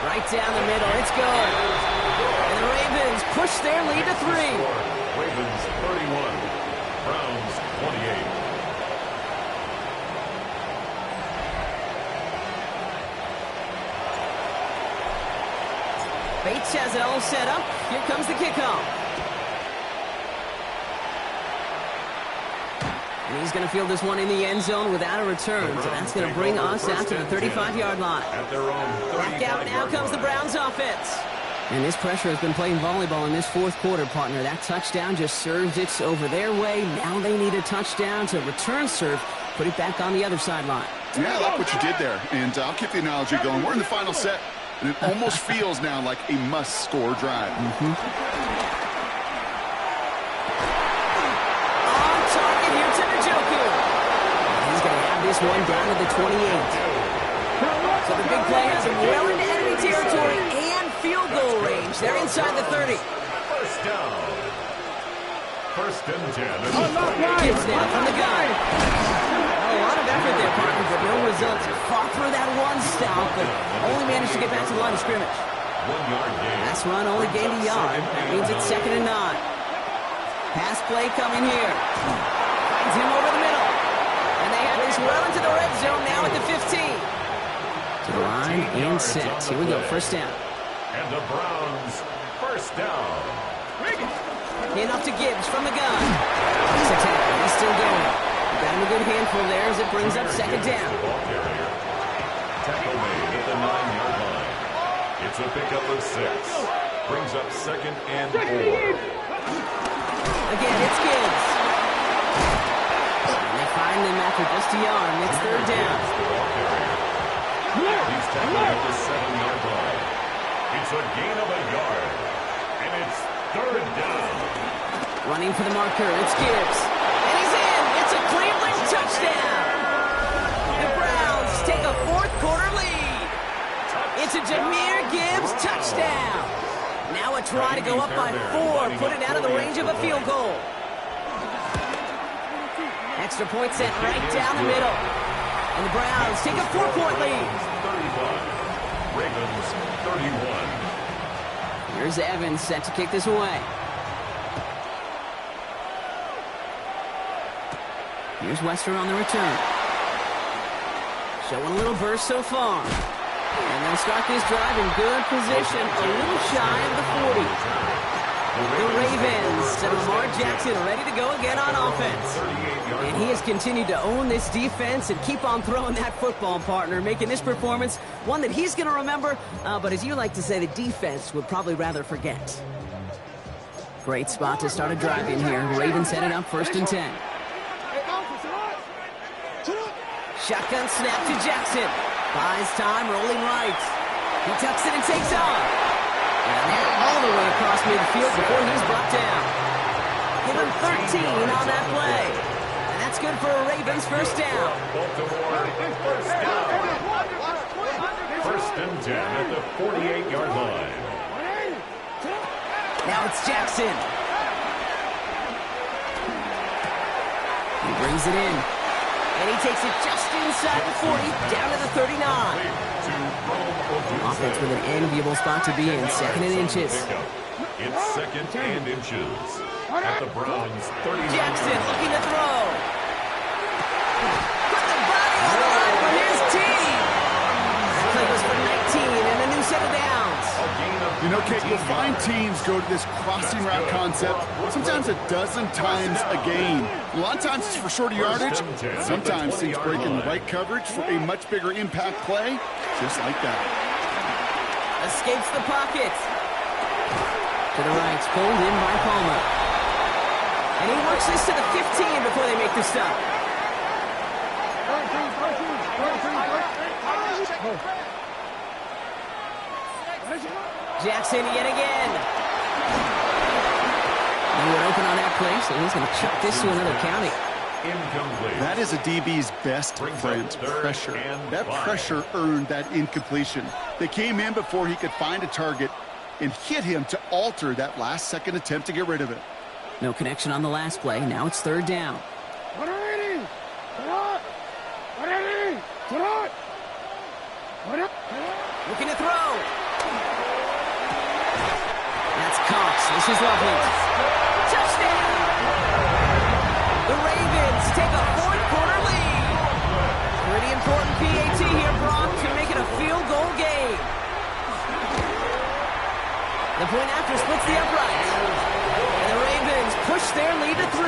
Right down the middle. It's good. And the Ravens push their lead to 3. Ravens 31. Browns 28. Bates has it all set up. Here comes the kickoff. And he's going to field this one in the end zone without a return. So that's going to bring us out to the 35-yard line. At their own Back out now comes the Browns offense. And this pressure has been playing volleyball in this 4th quarter, partner. That touchdown just served it over their way. Now they need a touchdown to return serve, put it back on the other sideline. Yeah, I like what you did there. And I'll keep the analogy going. We're in the final set, and it almost feels now like a must-score drive. On target here to Njoku. He's going to have this one down to the 28. So the big play has him well into enemy territory and field goal range. They're inside the 30. First down. 1st and 10. Gibbs now from the gun. A lot of effort there, partner, but no results. Fought for that one stop, but only managed to get back to the line of scrimmage. 1 yard gain. Pass run only gained a yard. That means it's 2nd and 9. Pass play coming here. Finds him over the middle. And they have this well into the red zone now at the 15. To the line and set. Here we go, 1st down. And the Browns, 1st down. Enough to Gibbs from the gun. He's attacking. He's still going. Got him a good handful there as it brings up 2nd down. Ball carrier. Tackle made at the 9-yard line. It's a pickup of 6. Brings up 2nd and 4. Again, it's Gibbs. And they find him after just a yard. It's 3rd down. He's tackled at the 7-yard line. It's a gain of a yard. And it's 3rd down. Running for the marker, it's Gibbs. And he's in! It's a Cleveland touchdown! The Browns take a 4th quarter lead. It's a Jahmyr Gibbs touchdown. Now a try to go up by 4, put it out of the range of a field goal. Extra point sent right down the middle. And the Browns take a 4-point lead. 35. Ravens 31. Here's Evans set to kick this away. Here's Wester on the return. Showing a little burst so far. And they'll start this drive in good position, a little shy of the 40. The Ravens and Lamar Jackson ready to go again on offense. And he has continued to own this defense and keep on throwing that football, partner, making this performance one that he's going to remember, but as you like to say, the defense would probably rather forget. Great spot to start a drive in here. Ravens headed up 1st and 10. Shotgun snap to Jackson. Buys time, rolling right. He tucks it and takes off. And they're all the way across midfield before he's brought down. Give him 13 on that play. And that's good for a Ravens first down. Baltimore, first down. 1st and 10 at the 48-yard line. Now it's Jackson. He brings it in. And he takes it just inside the 40, down to the 39. Offense with an enviable spot to be in, 2nd and inches. It's 2nd and inches at the Browns' 39. Jackson looking to throw. Put the body on the line for his team. That play was for 19 and a new set of downs. You know, Kate, you'll find teams go to this crossing route concept sometimes a dozen times a game. A lot of times it's for shorter yardage. Sometimes teams break in the right coverage for a much bigger impact play, just like that. Escapes the pocket. To the right, pulled in by Palmer. And he works this to the 15 before they make the stop. Jackson yet again. He went open on that play, so he's going to chuck this to another county. Incomplete. That is a DB's best friend, pressure. That pressure earned that incompletion. They came in before he could find a target and hit him to alter that last-second attempt to get rid of it. No connection on the last play. Now it's 3rd down. Looking to throw. That's Cox. This is lovely. Touchdown! The Ravens take a 4th-quarter lead. Pretty important PAT here, Brock, to make it a field goal game. The point after splits the uprights. And the Ravens push their lead to 3.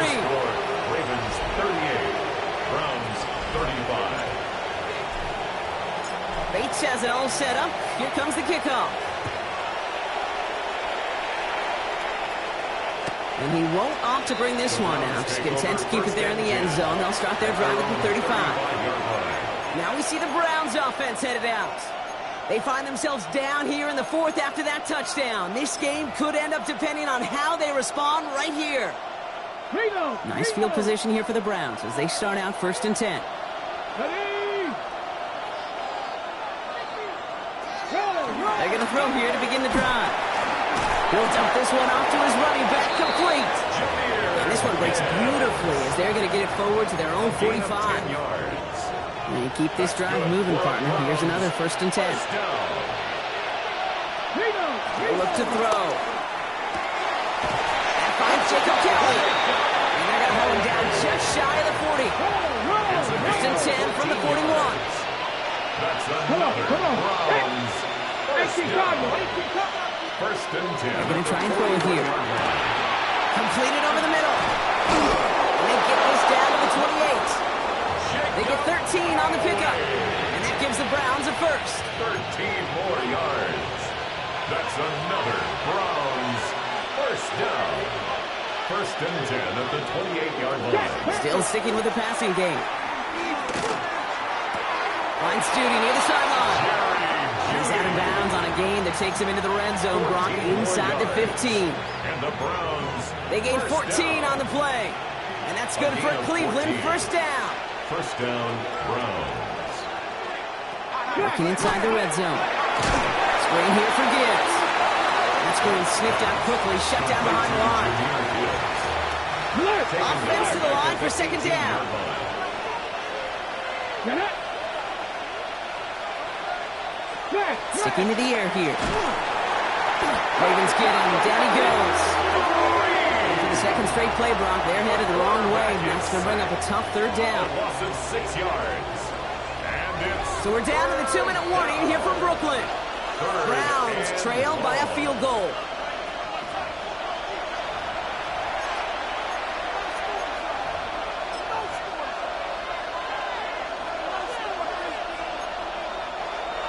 Ravens 38, Browns 35. Bates has it all set up. Here comes the kickoff. And he won't opt to bring this one out. Just content to keep it there in the end zone. They'll start their drive at the 35. Now we see the Browns offense headed out. They find themselves down here in the 4th after that touchdown. This game could end up depending on how they respond right here. Nice field position here for the Browns as they start out 1st and 10. They're going to throw here to begin the drive. He'll dump this one off to his running back, complete. And this one breaks beautifully as they're going to get it forward to their own 45. And keep this drive moving, partner. Here's another 1st and 10. They'll look to throw. That finds Jacob Kelly. And they're going to hold him down just shy of the 40. 1st and 10 from the 41. That's another Browns. First and 10. They're going to try and throw it here. Completed over the middle. And they get this down to the 28. They get 13 on the pickup. And that gives the Browns a first. 13 more yards. That's another Browns first down. 1st and 10 at the 28-yard line. Still sticking with the passing game. Finds Judy near the sideline. He's out of bounds on a gain that takes him into the red zone. Brock inside the 15. And the Browns. They gain 14 on the play. And that's good for Cleveland. First down. First down, Browns. Working inside the red zone. Screen here for Gibbs. That screen sniffed out quickly. Shut down behind the line. Offense to the line for 2nd down. Sticking to the air here. Ravens get him. Down he goes. And for the 2nd straight play, Brock, they're headed the wrong way. And that's going to bring up a tough 3rd down. Loss of 6 yards. And it's So we're down to the 2-minute warning here from Brooklyn. Browns trail by a field goal.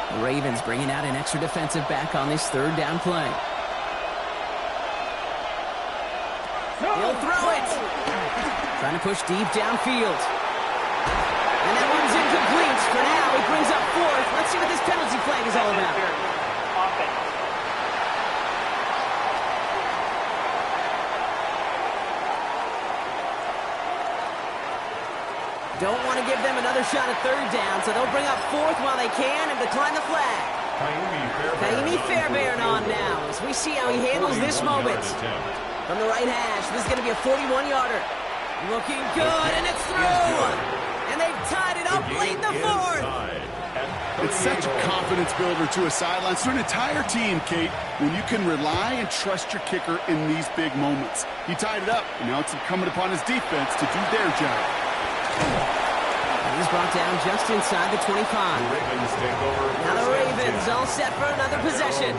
The Ravens bringing out an extra defensive back on this 3rd down play. He'll throw it. Trying to push deep downfield. And that one's incomplete. For now, it brings up fourth. Let's see what this penalty flag is all about. Don't want to give them another shot at third down, so they'll bring up fourth while they can and decline the flag. Kaimi Fairbairn on now as we see how he handles this moment. From the right hash, this is going to be a 41-yarder. Looking good, and it's through. And they've tied it up late in the fourth. It's such a confidence builder to a sideline, to an entire team, Kate, when you can rely and trust your kicker in these big moments. He tied it up, and now it's incumbent upon his defense to do their job. He's brought down just inside the 25. Now the Ravens all set for another possession.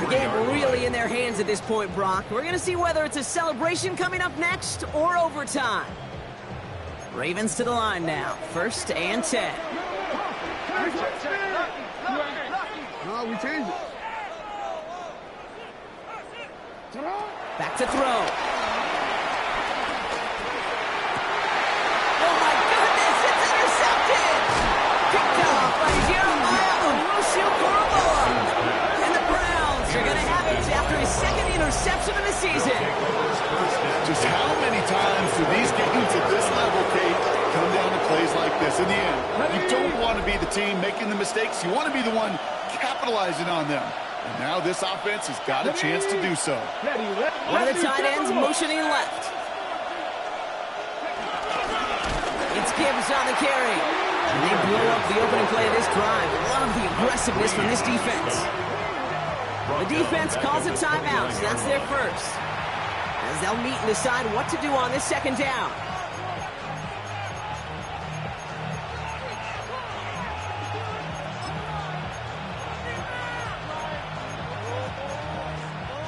The game really in their hands at this point, Brock. We're going to see whether it's a celebration coming up next or overtime. Ravens to the line now. 1st and 10. No, we changed it. Back to throw. Oh my goodness, it's intercepted! Picked off by Jeremiah Owusu-Koramoah. And the Browns are going to have it after his 2nd interception of the season. Just how many times do these games at this level, Kate, come down to plays like this? In the end, you don't want to be the team making the mistakes. You want to be the one capitalizing on them. And now this offense has got a chance to do so. One of the tight ends motioning left. It's Gibbs on the carry. And they blow up the opening play of this drive. Love the aggressiveness from this defense. The defense calls a timeout, so that's their first. As they'll meet and decide what to do on this 2nd down.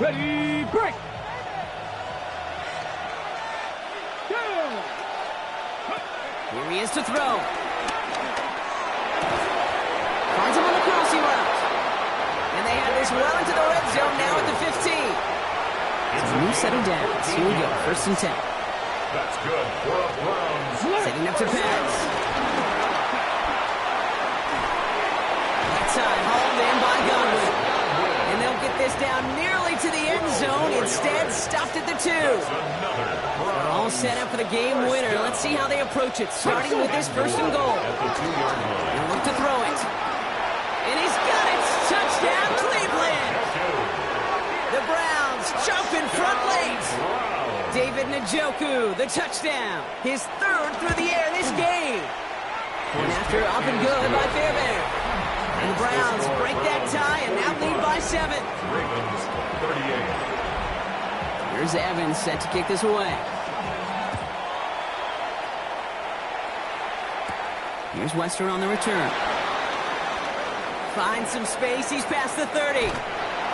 Ready, break! Here he is to throw. Finds him on the crossing route. And they have this well into the red zone now at the 15. It's a new set of downs. Here we go, 1st and 10. That's good for a Browns. Setting up to pass. That time hauled in by Godwin. And they'll get this down nearly to the end zone. Instead, stopped at the 2. They're all set up for the game winner. Let's see how they approach it, starting with this 1st and goal. And look to throw it. And he's got it. Touchdown, Cleveland. The Browns jump in front late. David Njoku, the touchdown. His 3rd through the air this game. And after up and good by Fairbairn. And the Browns break that tie and now lead by 7. Ravens 38. Here's Evans set to kick this away. Here's Wester on the return. Finds some space. He's past the 30.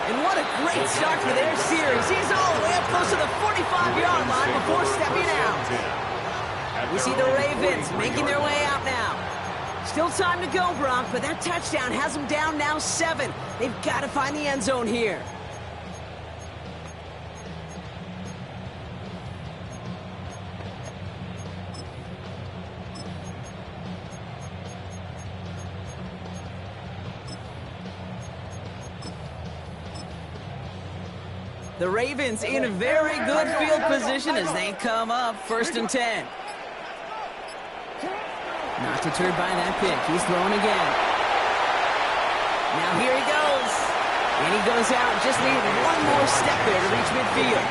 And what a great start for their series. He's all the way up close to the 45-yard line before stepping out. We see the Ravens making their way out now. Still time to go, Brock, but that touchdown has them down now 7. They've got to find the end zone here. The Ravens in a very good field position as they come up 1st and 10. Not deterred by that pick. He's throwing again. Now here he goes. And he goes out. Just need one more step there to reach midfield.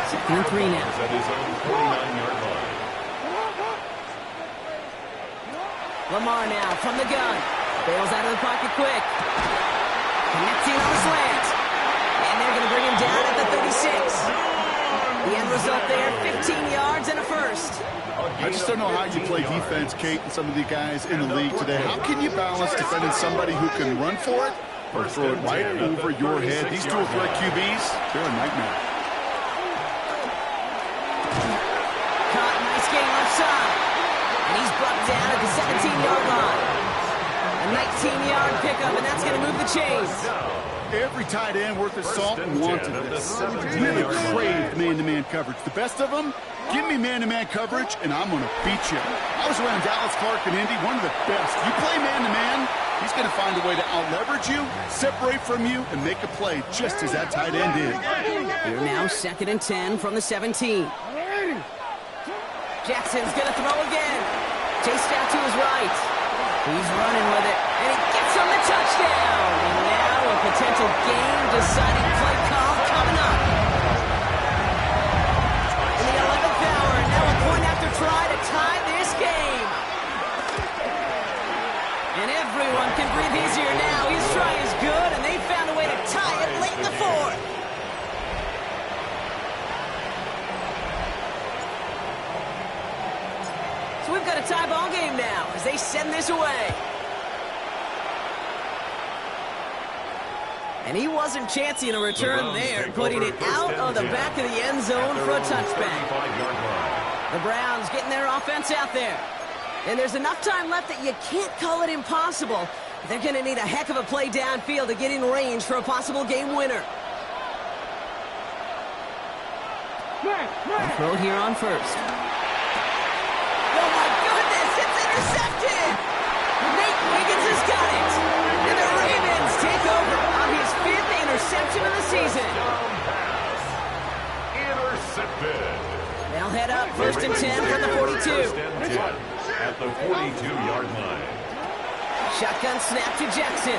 2nd and 3 now. At his own 49-yard line. Lamar now from the gun. Bails out of the pocket quick. Connecting on the slant. And they're going to bring him down at the 36. The end result there, 15 yards and a 1st. I just don't know how you play defense, Kate, and some of the guys in the league today. How can you balance defending somebody who can run for it or throw it right over your head? These dual threat QBs, they're a nightmare. Caught, nice game left side. And he's brought down at the 17-yard line. A 19-yard pickup, and that's going to move the chains. Every tight end worth his salt wanted this. Never craved man-to-man coverage. The best of them, give me man-to-man coverage, and I'm going to beat you. I was around Dallas Clark and Indy, one of the best. You play man-to-man, he's going to find a way to out-leverage you, separate from you, and make a play just as that tight end did. Here now, 2nd and 10 from the 17. Jackson's going to throw again. Chased out to his right. He's running with it, and he gets on the touchdown. And now a potential game-deciding play call coming up. In the 11th hour, now a point after try to tie this game. And everyone can breathe easier now. His try is good, and they found a way to tie it late in the 4th. So we've got a tie ball game now as they send this away. And he wasn't chancing a return there, putting it out of the back of the end zone for a touchback. The Browns getting their offense out there. And there's enough time left that you can't call it impossible. They're going to need a heck of a play downfield to get in range for a possible game winner. Throw here on first. Oh my goodness, it's intercepted! Nate Wiggins has got it! And the Ravens take over on his 5th interception of the season. Intercepted. They'll head up 1st and 10 from the 42. 1st and 10 at the 42-yard line. Shotgun snap to Jackson.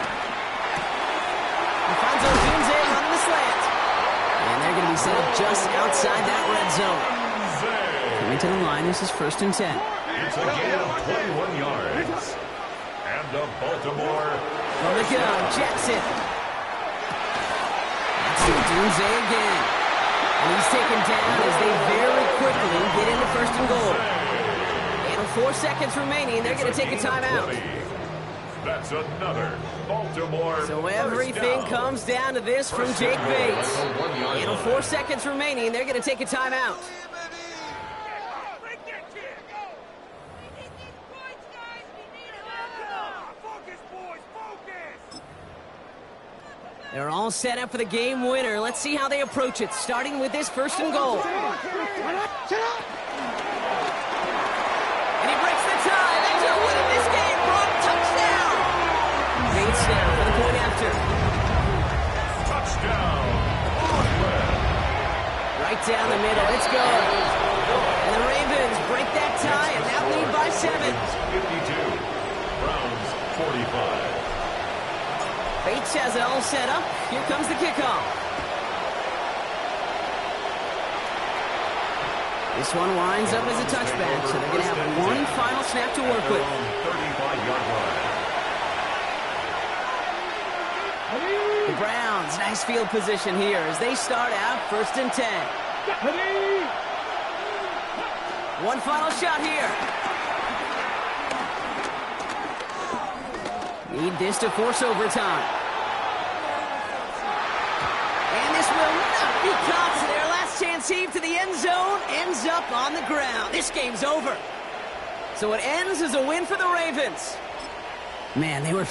Alfonso Dunze running the slant. And they're going to be set up just outside that red zone. Coming to the line, this is 1st and 10. It's a gain of 21 yards. And the Baltimore. On the go, Jackson. That's Dunze again. And he's taken down as they very quickly get into 1st and goal. And with 4 seconds remaining, they're going to take a timeout. That's another Baltimore. So everything comes down to this from Jake Bates. And with 4 seconds remaining, they're going to take a timeout. They're all set up for the game winner. Let's see how they approach it, starting with this 1st and goal. And he breaks the tie. That's a win in this game. Brock, touchdown. Bates now for the point after. Touchdown. Right down the middle. It's good. And the Ravens break that tie and now lead by 7. 52. Browns 45. Bates has it all set up. Here comes the kickoff. This one winds up as a touchback, so they're going to have one final snap to work with. 35-yard line. The Browns, nice field position here as they start out 1st and 10. One final shot here. Need this to force overtime. And this will not be caught. So their last chance heave to the end zone ends up on the ground. This game's over. So it ends as a win for the Ravens. Man, they were